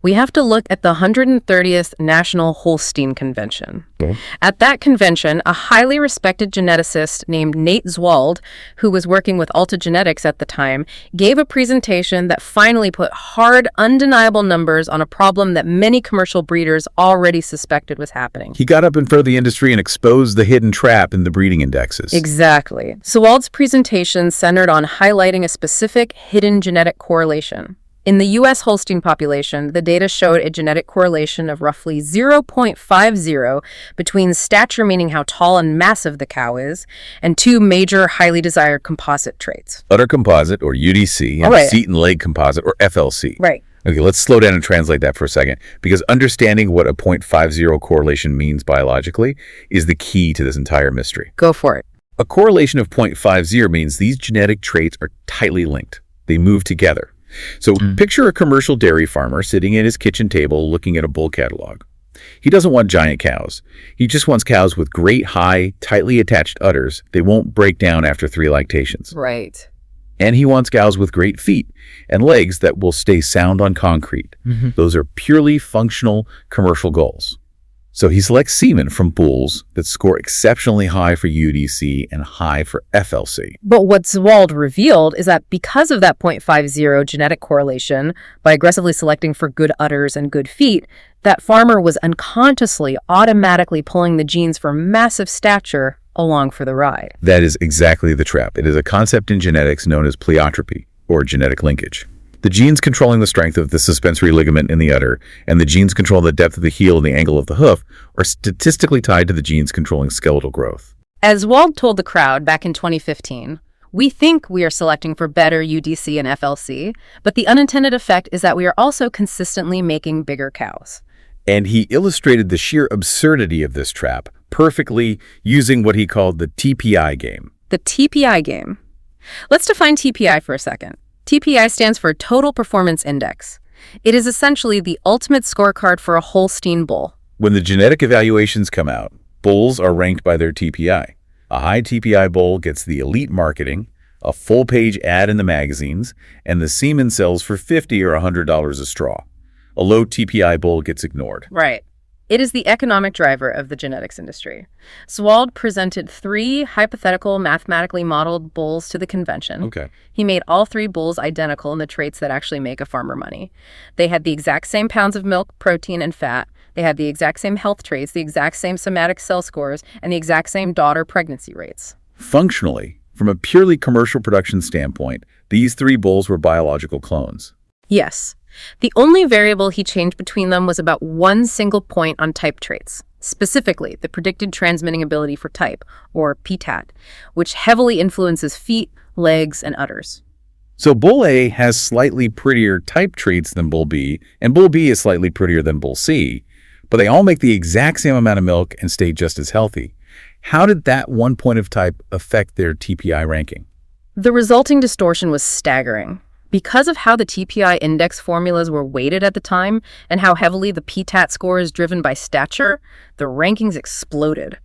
We have to look at the 130th National Holstein Convention. Okay. At that convention, a highly respected geneticist named Nate Zwald, who was working with Alta Genetics at the time, gave a presentation that finally put hard, undeniable numbers on a problem that many commercial breeders already suspected was happening. He got up in front of the industry and exposed the hidden trap in the breeding indexes. Exactly. Zwald's presentation centered on highlighting a specific hidden genetic correlation. In the U.S. Holstein population, the data showed a genetic correlation of roughly 0.50 between stature, meaning how tall and massive the cow is, and two major highly desired composite traits. Udder composite, or UDC, and seat and leg composite, or FLC. Right. Okay, let's slow down and translate that for a second, because understanding what a 0.50 correlation means biologically is the key to this entire mystery. Go for it. A correlation of 0.50 means these genetic traits are tightly linked. They move together. So picture a commercial dairy farmer sitting at his kitchen table looking at a bull catalog. He doesn't want giant cows. He just wants cows with great, high, tightly attached udders. They won't break down after 3 lactations. Right. And he wants cows with great feet and legs that will stay sound on concrete. Those are purely functional commercial goals. So he selects semen from bulls that score exceptionally high for UDC and high for FLC. But what Zwald revealed is that because of that 0.50 genetic correlation, by aggressively selecting for good udders and good feet, that farmer was unconsciously automatically pulling the genes for massive stature along for the ride. That is exactly the trap. It is a concept in genetics known as pleiotropy, or genetic linkage. The genes controlling the strength of the suspensory ligament in the udder and the genes controlling the depth of the heel and the angle of the hoof are statistically tied to the genes controlling skeletal growth. As Wald told the crowd back in 2015, we think we are selecting for better UDC and FLC, but the unintended effect is that we are also consistently making bigger cows. And he illustrated the sheer absurdity of this trap perfectly using what he called the TPI game. The TPI game. Let's define TPI for a second. TPI stands for Total Performance Index. It is essentially the ultimate scorecard for a Holstein bull. When the genetic evaluations come out, bulls are ranked by their TPI. A high TPI bull gets the elite marketing, a full-page ad in the magazines, and the semen sells for $50 or $100 a straw. A low TPI bull gets ignored. Right. It is the economic driver of the genetics industry. Zwald presented 3 hypothetical, mathematically modeled bulls to the convention. Okay. He made all 3 bulls identical in the traits that actually make a farmer money. They had the exact same pounds of milk, protein, and fat. They had the exact same health traits, the exact same somatic cell scores, and the exact same daughter pregnancy rates. Functionally, from a purely commercial production standpoint, these 3 bulls were biological clones. Yes. The only variable he changed between them was about 1 single point on type traits. specifically the predicted transmitting ability for type, or PTAT, which heavily influences feet, legs, and udders. So Bull A has slightly prettier type traits than Bull B, and Bull B is slightly prettier than Bull C, but they all make the exact same amount of milk and stay just as healthy. How did that one point of type affect their TPI ranking? The resulting distortion was staggering. Because of how the TPI index formulas were weighted at the time and how heavily the PTAT score is driven by stature, the rankings exploded.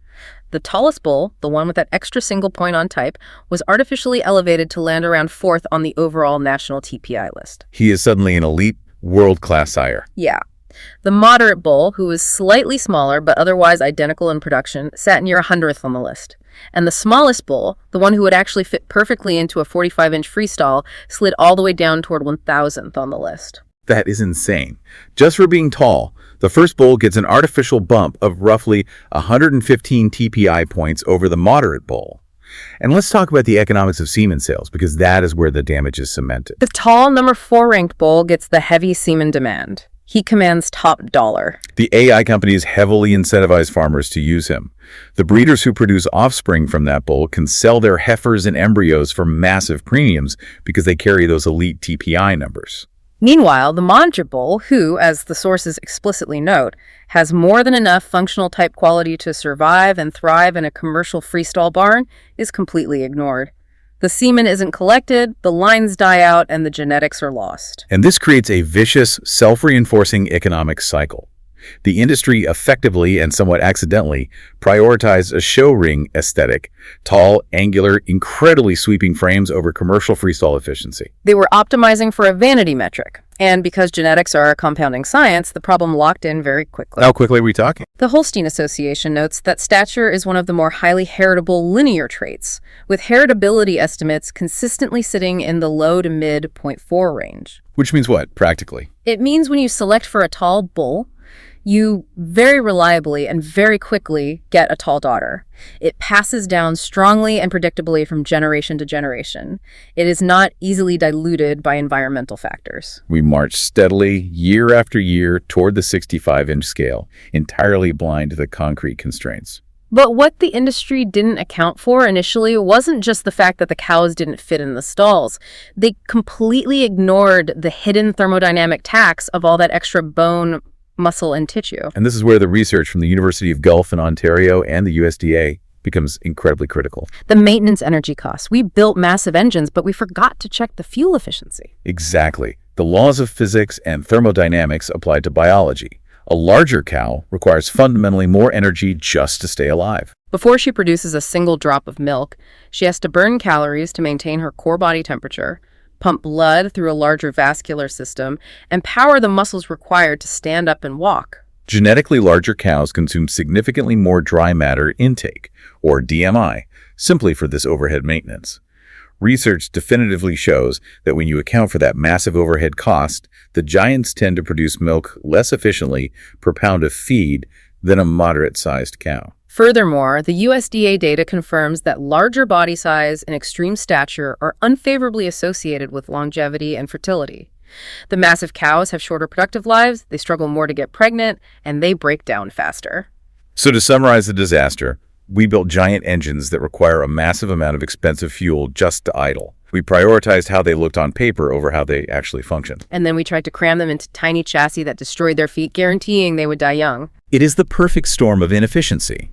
The tallest bull, the one with that extra single point on type, was artificially elevated to land around 4th on the overall national TPI list. He is suddenly an elite, world-class sire. Yeah. The moderate bull, who was slightly smaller but otherwise identical in production, sat near 100th on the list. And the smallest bull, the one who would actually fit perfectly into a 45-inch freestall, slid all the way down toward 1,000th on the list. That is insane. Just for being tall, the first bull gets an artificial bump of roughly 115 TPI points over the moderate bull. And let's talk about the economics of semen sales, because that is where the damage is cemented. The tall number 4 ranked bull gets the heavy semen demand. He commands top dollar. The AI companies heavily incentivize farmers to use him. The breeders who produce offspring from that bull can sell their heifers and embryos for massive premiums because they carry those elite TPI numbers. Meanwhile, the monitor bull, who, as the sources explicitly note, has more than enough functional type quality to survive and thrive in a commercial freestall barn, is completely ignored. The semen isn't collected, the lines die out, and the genetics are lost. And this creates a vicious, self-reinforcing economic cycle. The industry effectively and somewhat accidentally prioritized a show ring aesthetic, tall, angular, incredibly sweeping frames over commercial freestall efficiency. They were optimizing for a vanity metric. And because genetics are a compounding science, the problem locked in very quickly. How quickly are we talking? The Holstein Association notes that stature is one of the more highly heritable linear traits, with heritability estimates consistently sitting in the low to mid 0.4 range. Which means what, practically? It means when you select for a tall bull, you very reliably and very quickly get a tall daughter. It passes down strongly and predictably from generation to generation. It is not easily diluted by environmental factors. We march steadily, year after year, toward the 65-inch scale, entirely blind to the concrete constraints. But what the industry didn't account for initially wasn't just the fact that the cows didn't fit in the stalls. They completely ignored the hidden thermodynamic tax of all that extra bone, muscle, and tissue. And this is where the research from the University of Guelph in Ontario and the USDA becomes incredibly critical. The maintenance energy costs. We built massive engines, but we forgot to check the fuel efficiency. Exactly. The laws of physics and thermodynamics applied to biology. A larger cow requires fundamentally more energy just to stay alive. Before she produces a single drop of milk, she has to burn calories to maintain her core body temperature, pump blood through a larger vascular system, and power the muscles required to stand up and walk. Genetically larger cows consume significantly more dry matter intake, or DMI, simply for this overhead maintenance. Research definitively shows that when you account for that massive overhead cost, the giants tend to produce milk less efficiently per pound of feed than a moderate-sized cow. Furthermore, the USDA data confirms that larger body size and extreme stature are unfavorably associated with longevity and fertility. The massive cows have shorter productive lives, they struggle more to get pregnant, and they break down faster. So to summarize the disaster, we built giant engines that require a massive amount of expensive fuel just to idle. We prioritized how they looked on paper over how they actually functioned. And then we tried to cram them into tiny chassis that destroyed their feet, guaranteeing they would die young. It is the perfect storm of inefficiency.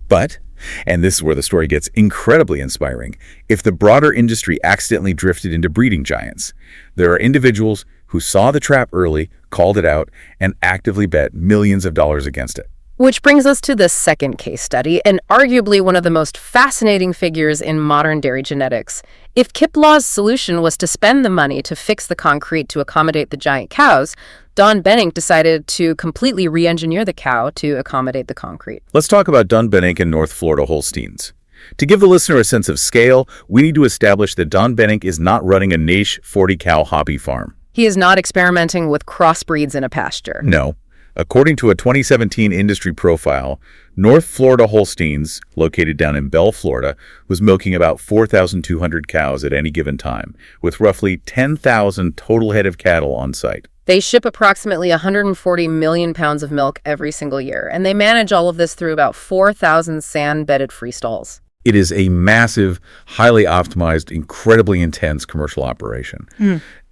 But, and this is where the story gets incredibly inspiring, if the broader industry accidentally drifted into breeding giants, there are individuals who saw the trap early, called it out, and actively bet millions of dollars against it. Which brings us to the second case study, and arguably one of the most fascinating figures in modern dairy genetics. If Kip Law's solution was to spend the money to fix the concrete to accommodate the giant cows, Don Benink decided to completely re-engineer the cow to accommodate the concrete. Let's talk about Don Benink and North Florida Holsteins. To give the listener a sense of scale, we need to establish that Don Benink is not running a niche 40-cow hobby farm. He is not experimenting with crossbreeds in a pasture. No. According to a 2017 industry profile, North Florida Holsteins, located down in Bell, Florida, was milking about 4,200 cows at any given time, with roughly 10,000 total head of cattle on site. They ship approximately 140 million pounds of milk every single year, and they manage all of this through about 4,000 sand-bedded freestalls. It is a massive, highly optimized, incredibly intense commercial operation.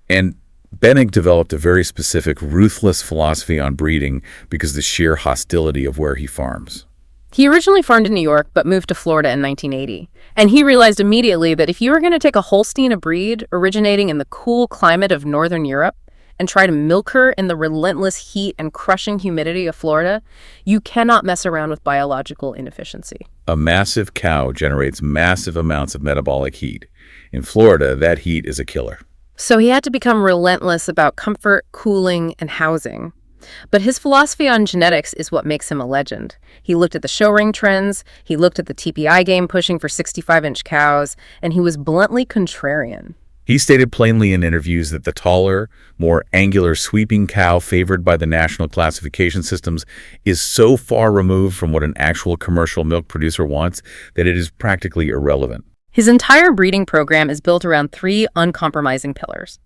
And Bennick developed a very specific, ruthless philosophy on breeding because of the sheer hostility of where he farms. He originally farmed in New York, but moved to Florida in 1980. And he realized immediately that if you were going to take a Holstein, a breed originating in the cool climate of Northern Europe, and try to milk her in the relentless heat and crushing humidity of Florida, you cannot mess around with biological inefficiency. A massive cow generates massive amounts of metabolic heat. In Florida, that heat is a killer. So he had to become relentless about comfort, cooling, and housing. But his philosophy on genetics is what makes him a legend. He looked at the show ring trends, he looked at the TPI game pushing for 65-inch cows, and he was bluntly contrarian. He stated plainly in interviews that the taller, more angular sweeping cow favored by the national classification systems is so far removed from what an actual commercial milk producer wants that it is practically irrelevant. His entire breeding program is built around 3 uncompromising pillars: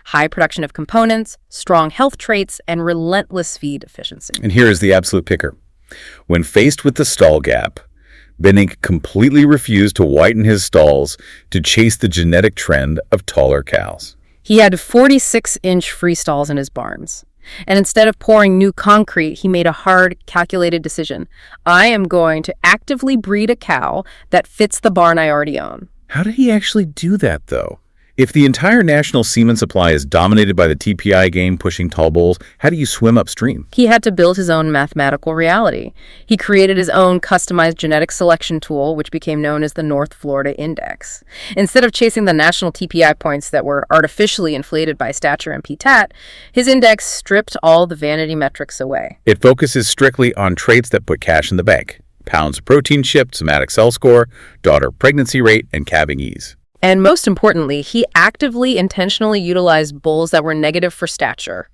high production of components, strong health traits, and relentless feed efficiency. And here is the absolute picker. When faced with the stall gap, Bennick completely refused to widen his stalls to chase the genetic trend of taller cows. He had 46-inch freestalls in his barns. And instead of pouring new concrete, he made a hard, calculated decision. I am going to actively breed a cow that fits the barn I already own. How did he actually do that, though? If the entire national semen supply is dominated by the TPI game pushing tall bulls, how do you swim upstream? He had to build his own mathematical reality. He created his own customized genetic selection tool, which became known as the North Florida Index. Instead of chasing the national TPI points that were artificially inflated by stature and PTAT, his index stripped all the vanity metrics away. It focuses strictly on traits that put cash in the bank: pounds of protein shipped, somatic cell score, daughter pregnancy rate, and calving ease. And most importantly, he actively, intentionally utilized bulls that were negative for stature.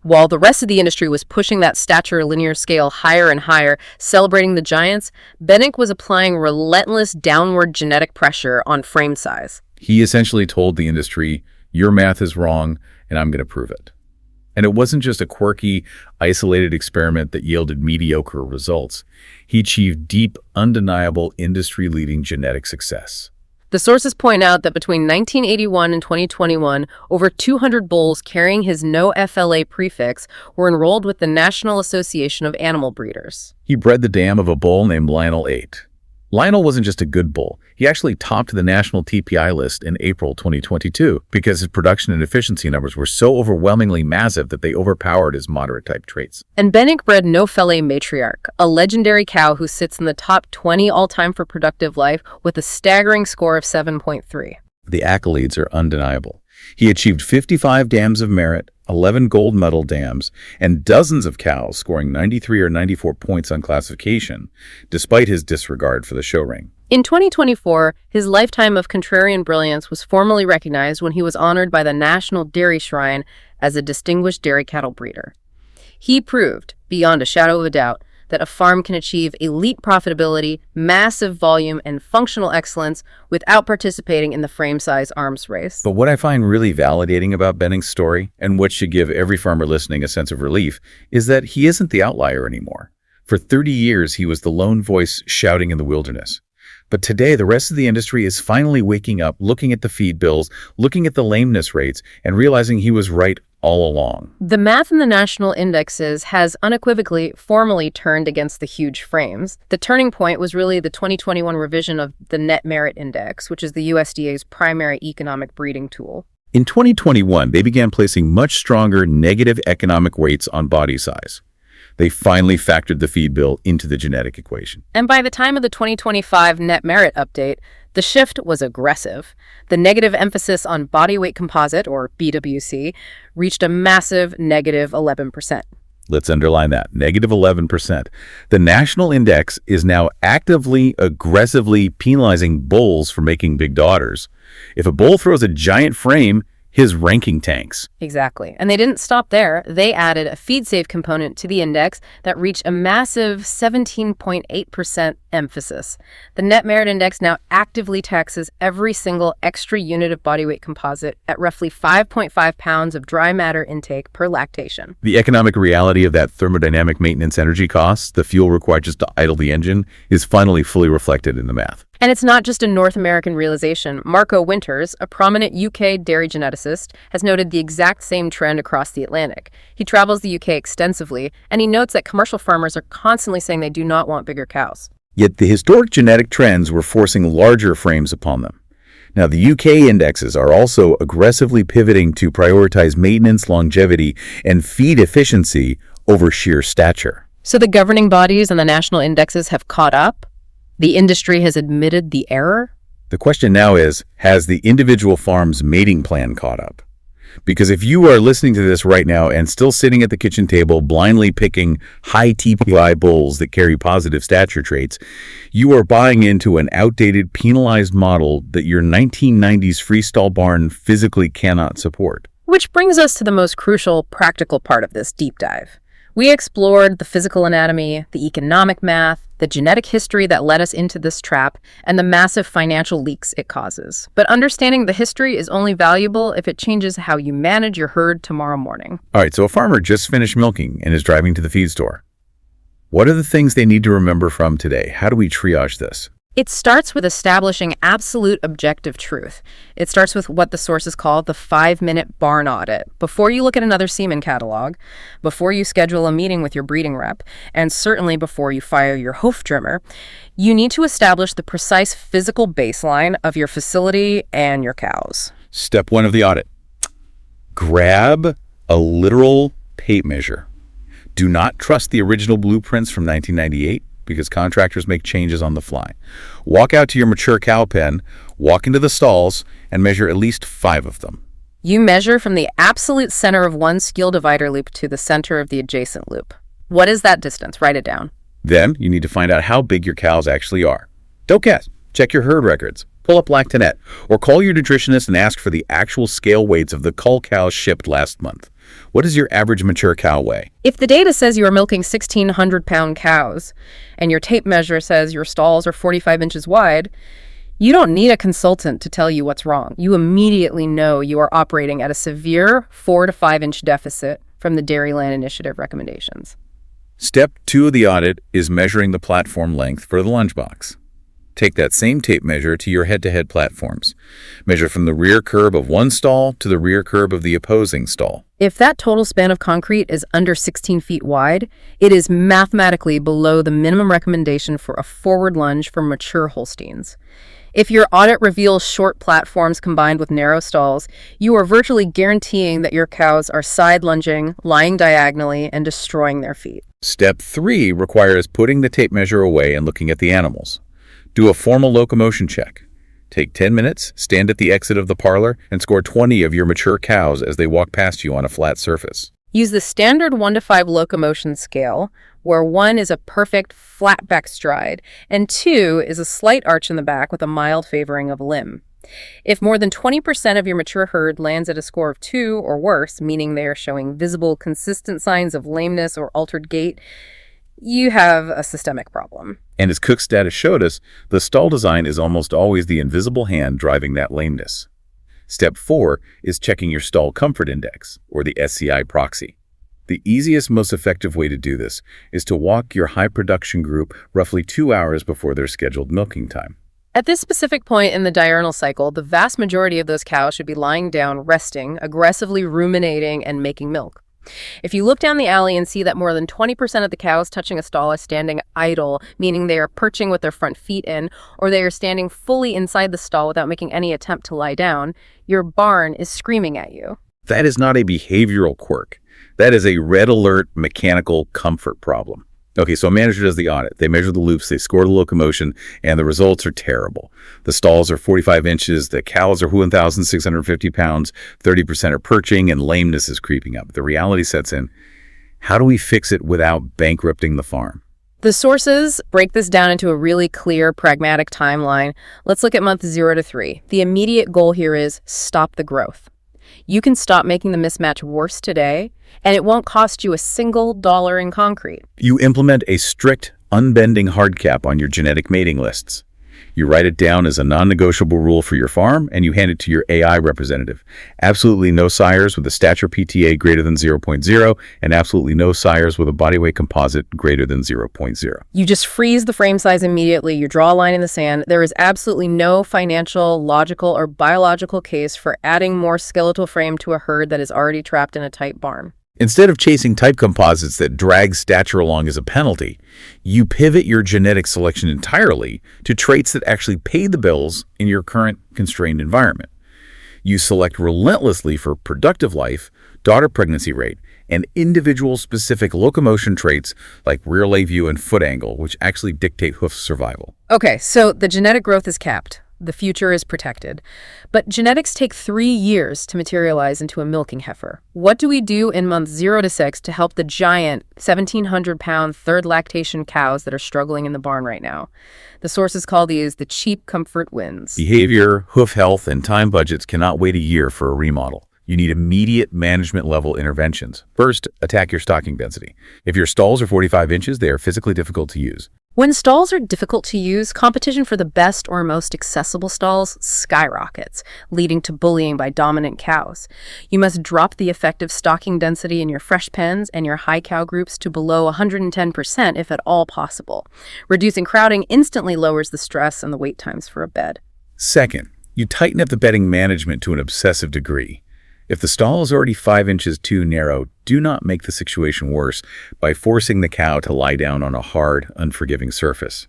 While the rest of the industry was pushing that stature linear scale higher and higher, celebrating the giants, Bennick was applying relentless downward genetic pressure on frame size. He essentially told the industry, your math is wrong, and I'm going to prove it. And it wasn't just a quirky, isolated experiment that yielded mediocre results. He achieved deep, undeniable, industry-leading genetic success. The sources point out that between 1981 and 2021, over 200 bulls carrying his no FLA prefix were enrolled with the National Association of Animal Breeders. He bred the dam of a bull named Lionel 8. Lionel wasn't just a good bull. He actually topped the national TPI list in April 2022 because his production and efficiency numbers were so overwhelmingly massive that they overpowered his moderate-type traits. And Bennick bred No Fele Matriarch, a legendary cow who sits in the top 20 all-time for productive life with a staggering score of 7.3. The accolades are undeniable. He achieved 55 dams of merit, 11 gold medal dams, and dozens of cows scoring 93 or 94 points on classification, despite his disregard for the show ring. In 2024, his lifetime of contrarian brilliance was formally recognized when he was honored by the National Dairy Shrine as a distinguished dairy cattle breeder. He proved, beyond a shadow of a doubt, that a farm can achieve elite profitability, massive volume, and functional excellence without participating in the frame size arms race. But what I find really validating about Bennick's story, and what should give every farmer listening a sense of relief, is that he isn't the outlier anymore. For 30 years, he was the lone voice shouting in the wilderness. But today, the rest of the industry is finally waking up, looking at the feed bills, looking at the lameness rates, and realizing he was right all along. The math in the national indexes has unequivocally formally turned against the huge frames. The turning point was really the 2021 revision of the Net Merit Index, which is the USDA's primary economic breeding tool. In 2021, they began placing much stronger negative economic weights on body size. They finally factored the feed bill into the genetic equation. And by the time of the 2025 Net Merit Update, the shift was aggressive. The negative emphasis on body weight composite, or BWC, reached a massive negative 11%. Let's underline that, negative 11%. The national index is now actively, aggressively penalizing bulls for making big daughters. If a bull throws a giant frame, his ranking tanks. Exactly. And they didn't stop there. They added a feed-safe component to the index that reached a massive 17.8% emphasis. The net merit index now actively taxes every single extra unit of body weight composite at roughly 5.5 pounds of dry matter intake per lactation. The economic reality of that thermodynamic maintenance energy costs, the fuel required just to idle the engine, is finally fully reflected in the math. And it's not just a North American realization. Marco Winters, a prominent UK dairy geneticist, has noted the exact same trend across the Atlantic. He travels the UK extensively, and he notes that commercial farmers are constantly saying they do not want bigger cows. Yet the historic genetic trends were forcing larger frames upon them. Now, the UK indexes are also aggressively pivoting to prioritize maintenance, longevity, and feed efficiency over sheer stature. So the governing bodies and the national indexes have caught up? The industry has admitted the error? The question now is, has the individual farm's mating plan caught up? Because if you are listening to this right now and still sitting at the kitchen table blindly picking high TPI bulls that carry positive stature traits, you are buying into an outdated, penalized model that your 1990s freestall barn physically cannot support. Which brings us to the most crucial, practical part of this deep dive. We explored the physical anatomy, the economic math, the genetic history that led us into this trap, and the massive financial leaks it causes. But understanding the history is only valuable if it changes how you manage your herd tomorrow morning. All right, so a farmer just finished milking and is driving to the feed store. What are the things they need to remember from today? How do we triage this? It starts with establishing absolute objective truth. It starts with what the sources call the 5-minute barn audit. Before you look at another semen catalog, before you schedule a meeting with your breeding rep, and certainly before you fire your hoof trimmer, you need to establish the precise physical baseline of your facility and your cows. Step 1 of the audit. Grab a literal tape measure. Do not trust the original blueprints from 1998. Because contractors make changes on the fly. Walk out to your mature cow pen, walk into the stalls, and measure at least 5 of them. You measure from the absolute center of one scale divider loop to the center of the adjacent loop. What is that distance? Write it down. Then you need to find out how big your cows actually are. Don't guess. Check your herd records. Pull up Lactanet, or call your nutritionist and ask for the actual scale weights of the cull cows shipped last month. What does your average mature cow weigh? If the data says you are milking 1,600-pound cows and your tape measure says your stalls are 45 inches wide, you don't need a consultant to tell you what's wrong. You immediately know you are operating at a severe 4 to 5 inch deficit from the Dairyland Initiative recommendations. Step 2 of the audit is measuring the platform length for the lunge box. Take that same tape measure to your head-to-head platforms. Measure from the rear curb of one stall to the rear curb of the opposing stall. If that total span of concrete is under 16 feet wide, it is mathematically below the minimum recommendation for a forward lunge for mature Holsteins. If your audit reveals short platforms combined with narrow stalls, you are virtually guaranteeing that your cows are side lunging, lying diagonally, and destroying their feet. Step 3 requires putting the tape measure away and looking at the animals. Do a formal locomotion check. Take 10 minutes, stand at the exit of the parlor, and score 20 of your mature cows as they walk past you on a flat surface. Use the standard 1 to 5 locomotion scale, where 1 is a perfect flat back stride, and 2 is a slight arch in the back with a mild favoring of limb. If more than 20% of your mature herd lands at a score of 2 or worse, meaning they are showing visible, consistent signs of lameness or altered gait, you have a systemic problem. And as Cook's data showed us, the stall design is almost always the invisible hand driving that lameness. Step 4 is checking your stall comfort index, or the SCI proxy. The easiest, most effective way to do this is to walk your high production group roughly 2 hours before their scheduled milking time. At this specific point in the diurnal cycle, the vast majority of those cows should be lying down, resting, aggressively ruminating, and making milk. If you look down the alley and see that more than 20% of the cows touching a stall are standing idle, meaning they are perching with their front feet in, or they are standing fully inside the stall without making any attempt to lie down, your barn is screaming at you. That is not a behavioral quirk. That is a red alert mechanical comfort problem. Okay, so a manager does the audit. They measure the loops, they score the locomotion, and the results are terrible. The stalls are 45 inches, the cows are 1,650 pounds, 30% are perching, and lameness is creeping up. The reality sets in. How do we fix it without bankrupting the farm? The sources break this down into a really clear, pragmatic timeline. Let's look at month 0 to 3. The immediate goal here is stop the growth. You can stop making the mismatch worse today, and it won't cost you a single dollar in concrete. You implement a strict, unbending hard cap on your genetic mating lists. You write it down as a non-negotiable rule for your farm, and you hand it to your AI representative. Absolutely no sires with a Stature PTA greater than 0.0, and absolutely no sires with a body weight composite greater than 0.0. You just freeze the frame size immediately. You draw a line in the sand. There is absolutely no financial, logical, or biological case for adding more skeletal frame to a herd that is already trapped in a tight barn. Instead of chasing type composites that drag stature along as a penalty, you pivot your genetic selection entirely to traits that actually pay the bills in your current constrained environment. You select relentlessly for productive life, daughter pregnancy rate, and individual-specific locomotion traits like rear lay view and foot angle, which actually dictate hoof survival. Okay, so the genetic growth is capped. The future is protected. But genetics take 3 years to materialize into a milking heifer. What do we do in months 0 to 6 to help the giant 1,700-pound third lactation cows that are struggling in the barn right now? The sources call these the cheap comfort wins. Behavior, hoof health, and time budgets cannot wait a year for a remodel. You need immediate management-level interventions. First, attack your stocking density. If your stalls are 45 inches, they are physically difficult to use. When stalls are difficult to use, competition for the best or most accessible stalls skyrockets, leading to bullying by dominant cows. You must drop the effective stocking density in your fresh pens and your high cow groups to below 110% if at all possible. Reducing crowding instantly lowers the stress and the wait times for a bed. Second, you tighten up the bedding management to an obsessive degree. If the stall is already 5 inches too narrow, do not make the situation worse by forcing the cow to lie down on a hard, unforgiving surface.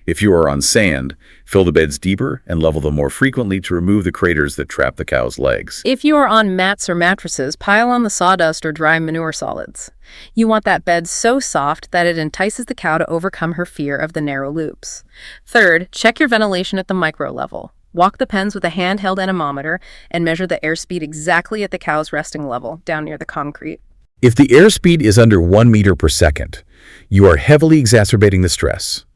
If you are on sand, fill the beds deeper and level them more frequently to remove the craters that trap the cow's legs. If you are on mats or mattresses, pile on the sawdust or dry manure solids. You want that bed so soft that it entices the cow to overcome her fear of the narrow loops. Third, check your ventilation at the micro level. Walk the pens with a handheld anemometer and measure the airspeed exactly at the cow's resting level, down near the concrete. If the airspeed is under 1 meter per second, you are heavily exacerbating the stress.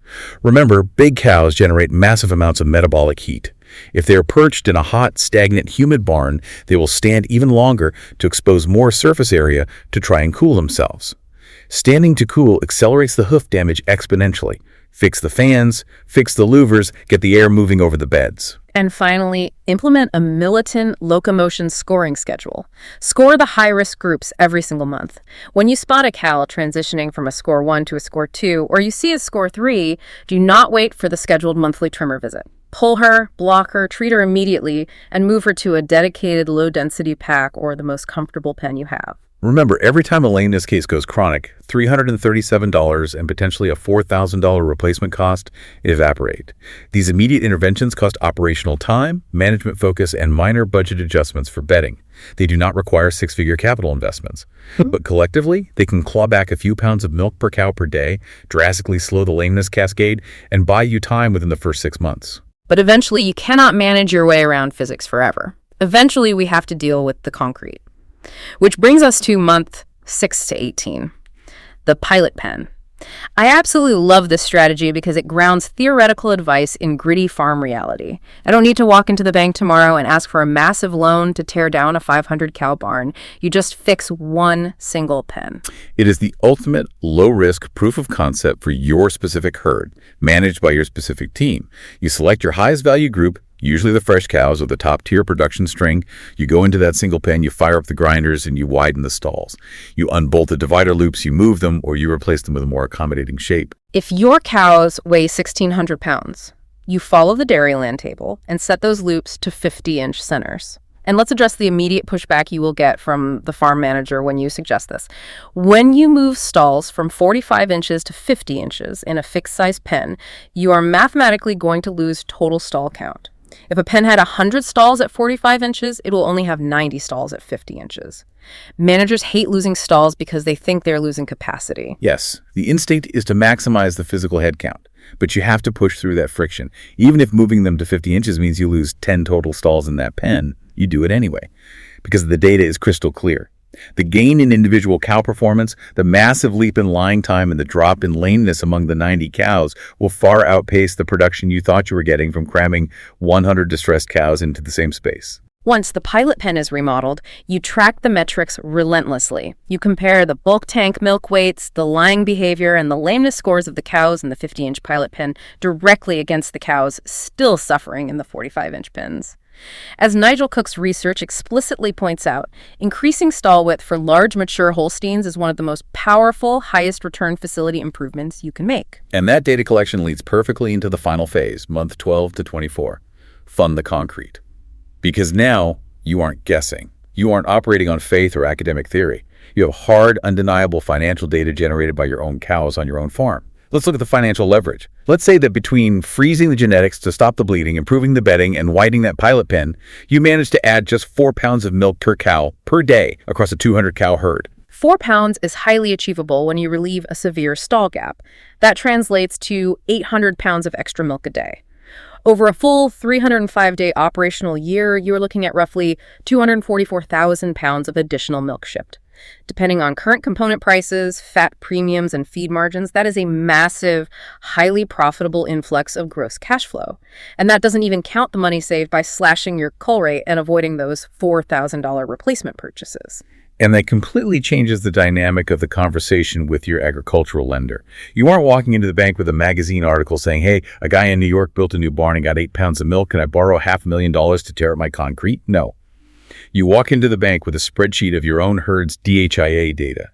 Remember, big cows generate massive amounts of metabolic heat. If they are perched in a hot, stagnant, humid barn, they will stand even longer to expose more surface area to try and cool themselves. Standing to cool accelerates the hoof damage exponentially. Fix the fans, fix the louvers, get the air moving over the beds. And finally, implement a militant locomotion scoring schedule. Score the high-risk groups every single month. When you spot a cow transitioning from a score 1 to a score 2, or you see a score 3, do not wait for the scheduled monthly trimmer visit. Pull her, block her, treat her immediately, and move her to a dedicated low-density pack or the most comfortable pen you have. Remember, every time a lameness case goes chronic, $337 and potentially a $4,000 replacement cost evaporate. These immediate interventions cost operational time, management focus, and minor budget adjustments for bedding. They do not require six-figure capital investments. But collectively, they can claw back a few pounds of milk per cow per day, drastically slow the lameness cascade, and buy you time within the first 6 months. But eventually, you cannot manage your way around physics forever. Eventually, we have to deal with the concrete. Which brings us to month 6 to 18, the pilot pen. I absolutely love this strategy because it grounds theoretical advice in gritty farm reality. I don't need to walk into the bank tomorrow and ask for a massive loan to tear down a 500-cow barn. You just fix one single pen. It is the ultimate low-risk proof of concept for your specific herd, managed by your specific team. You select your highest value group, usually the fresh cows or the top-tier production string. You go into that single pen, you fire up the grinders, and you widen the stalls. You unbolt the divider loops, you move them, or you replace them with a more accommodating shape. If your cows weigh 1,600 pounds, you follow the Dairyland table and set those loops to 50-inch centers. And let's address the immediate pushback you will get from the farm manager when you suggest this. When you move stalls from 45 inches to 50 inches in a fixed-size pen, you are mathematically going to lose total stall count. If a pen had 100 stalls at 45 inches, it will only have 90 stalls at 50 inches. Managers hate losing stalls because they think they're losing capacity. Yes, the instinct is to maximize the physical head count, but you have to push through that friction. Even if moving them to 50 inches means you lose 10 total stalls in that pen, you do it anyway, because the data is crystal clear. The gain in individual cow performance, the massive leap in lying time, and the drop in lameness among the 90 cows will far outpace the production you thought you were getting from cramming 100 distressed cows into the same space. Once the pilot pen is remodeled, you track the metrics relentlessly. You compare the bulk tank milk weights, the lying behavior, and the lameness scores of the cows in the 50-inch pilot pen directly against the cows still suffering in the 45-inch pens. As Nigel Cook's research explicitly points out, increasing stall width for large mature Holsteins is one of the most powerful, highest return facility improvements you can make. And that data collection leads perfectly into the final phase, month 12 to 24. Fund the concrete. Because now you aren't guessing. You aren't operating on faith or academic theory. You have hard, undeniable financial data generated by your own cows on your own farm. Let's look at the financial leverage. Let's say that between freezing the genetics to stop the bleeding, improving the bedding, and widening that pilot pen, you managed to add just 4 pounds of milk per cow per day across a 200-cow herd. 4 pounds is highly achievable when you relieve a severe stall gap. That translates to 800 pounds of extra milk a day. Over a full 305-day operational year, you are looking at roughly 244,000 pounds of additional milk shipped. Depending on current component prices, fat premiums, and feed margins, that is a massive, highly profitable influx of gross cash flow. And that doesn't even count the money saved by slashing your cull rate and avoiding those $4,000 replacement purchases. And that completely changes the dynamic of the conversation with your agricultural lender. You aren't walking into the bank with a magazine article saying, hey, a guy in New York built a new barn and got 8 pounds of milk. Can I borrow $500,000 to tear up my concrete? No. You walk into the bank with a spreadsheet of your own herd's DHIA data.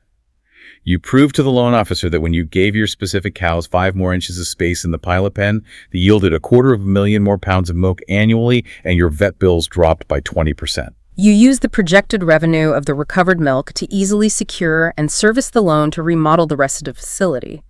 You prove to the loan officer that when you gave your specific cows 5 more inches of space in the pilot pen, they yielded 250,000 more pounds of milk annually, and your vet bills dropped by 20%. You use the projected revenue of the recovered milk to easily secure and service the loan to remodel the rest of the facility.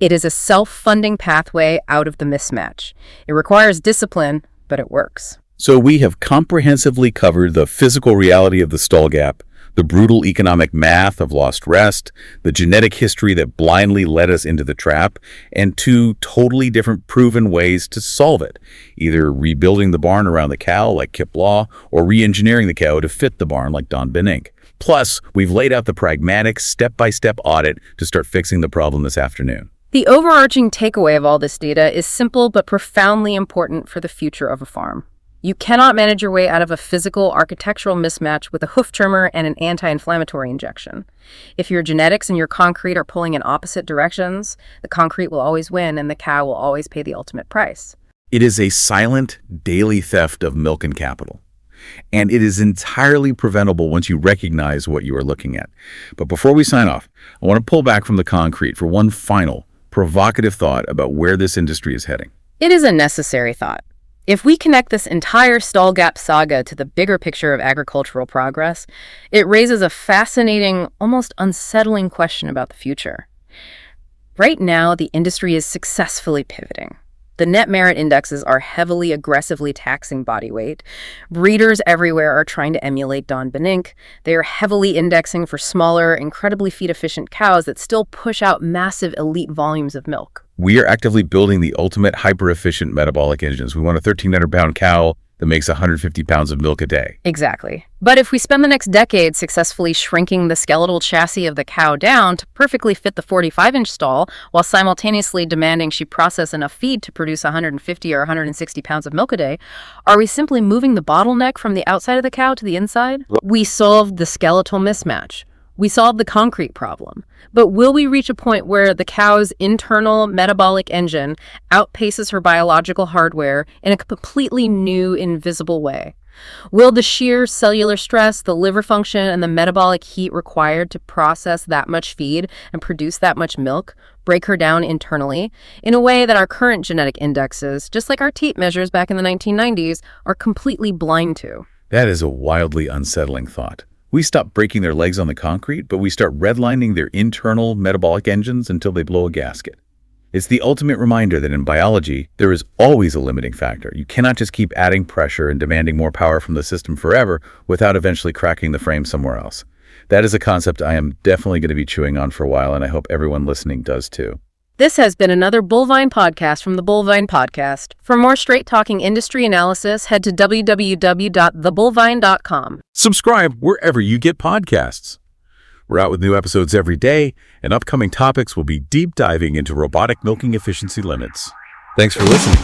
It is a self-funding pathway out of the mismatch. It requires discipline, but it works. So we have comprehensively covered the physical reality of the stall gap, the brutal economic math of lost rest, the genetic history that blindly led us into the trap, and 2 totally different proven ways to solve it, either rebuilding the barn around the cow like Kip Law, or re-engineering the cow to fit the barn like Don. Plus, we've laid out the pragmatic, step-by-step audit to start fixing the problem this afternoon. The overarching takeaway of all this data is simple but profoundly important for the future of a farm. You cannot manage your way out of a physical architectural mismatch with a hoof trimmer and an anti-inflammatory injection. If your genetics and your concrete are pulling in opposite directions, the concrete will always win and the cow will always pay the ultimate price. It is a silent, daily theft of milk and capital. And it is entirely preventable once you recognize what you are looking at. But before we sign off, I want to pull back from the concrete for one final, provocative thought about where this industry is heading. It is a necessary thought. If we connect this entire stall gap saga to the bigger picture of agricultural progress, it raises a fascinating, almost unsettling question about the future. Right now, the industry is successfully pivoting. The net merit indexes are heavily, aggressively taxing body weight. Breeders everywhere are trying to emulate Don. They are heavily indexing for smaller, incredibly feed-efficient cows that still push out massive elite volumes of milk. We are actively building the ultimate hyper-efficient metabolic engines. We want a 1,300-pound cow that makes 150 pounds of milk a day. Exactly. But if we spend the next decade successfully shrinking the skeletal chassis of the cow down to perfectly fit the 45-inch stall, while simultaneously demanding she process enough feed to produce 150 or 160 pounds of milk a day, are we simply moving the bottleneck from the outside of the cow to the inside? We solved the skeletal mismatch. We solved the concrete problem. But will we reach a point where the cow's internal metabolic engine outpaces her biological hardware in a completely new, invisible way? Will the sheer cellular stress, the liver function, and the metabolic heat required to process that much feed and produce that much milk break her down internally in a way that our current genetic indexes, just like our teat measures back in the 1990s, are completely blind to? That is a wildly unsettling thought. We stop breaking their legs on the concrete, but we start redlining their internal metabolic engines until they blow a gasket. It's the ultimate reminder that in biology, there is always a limiting factor. You cannot just keep adding pressure and demanding more power from the system forever without eventually cracking the frame somewhere else. That is a concept I am definitely going to be chewing on for a while, and I hope everyone listening does too. This has been another Bullvine podcast from the Bullvine Podcast. For more straight-talking industry analysis, head to www.thebullvine.com. Subscribe wherever you get podcasts. We're out with new episodes every day, and upcoming topics will be deep diving into robotic milking efficiency limits. Thanks for listening.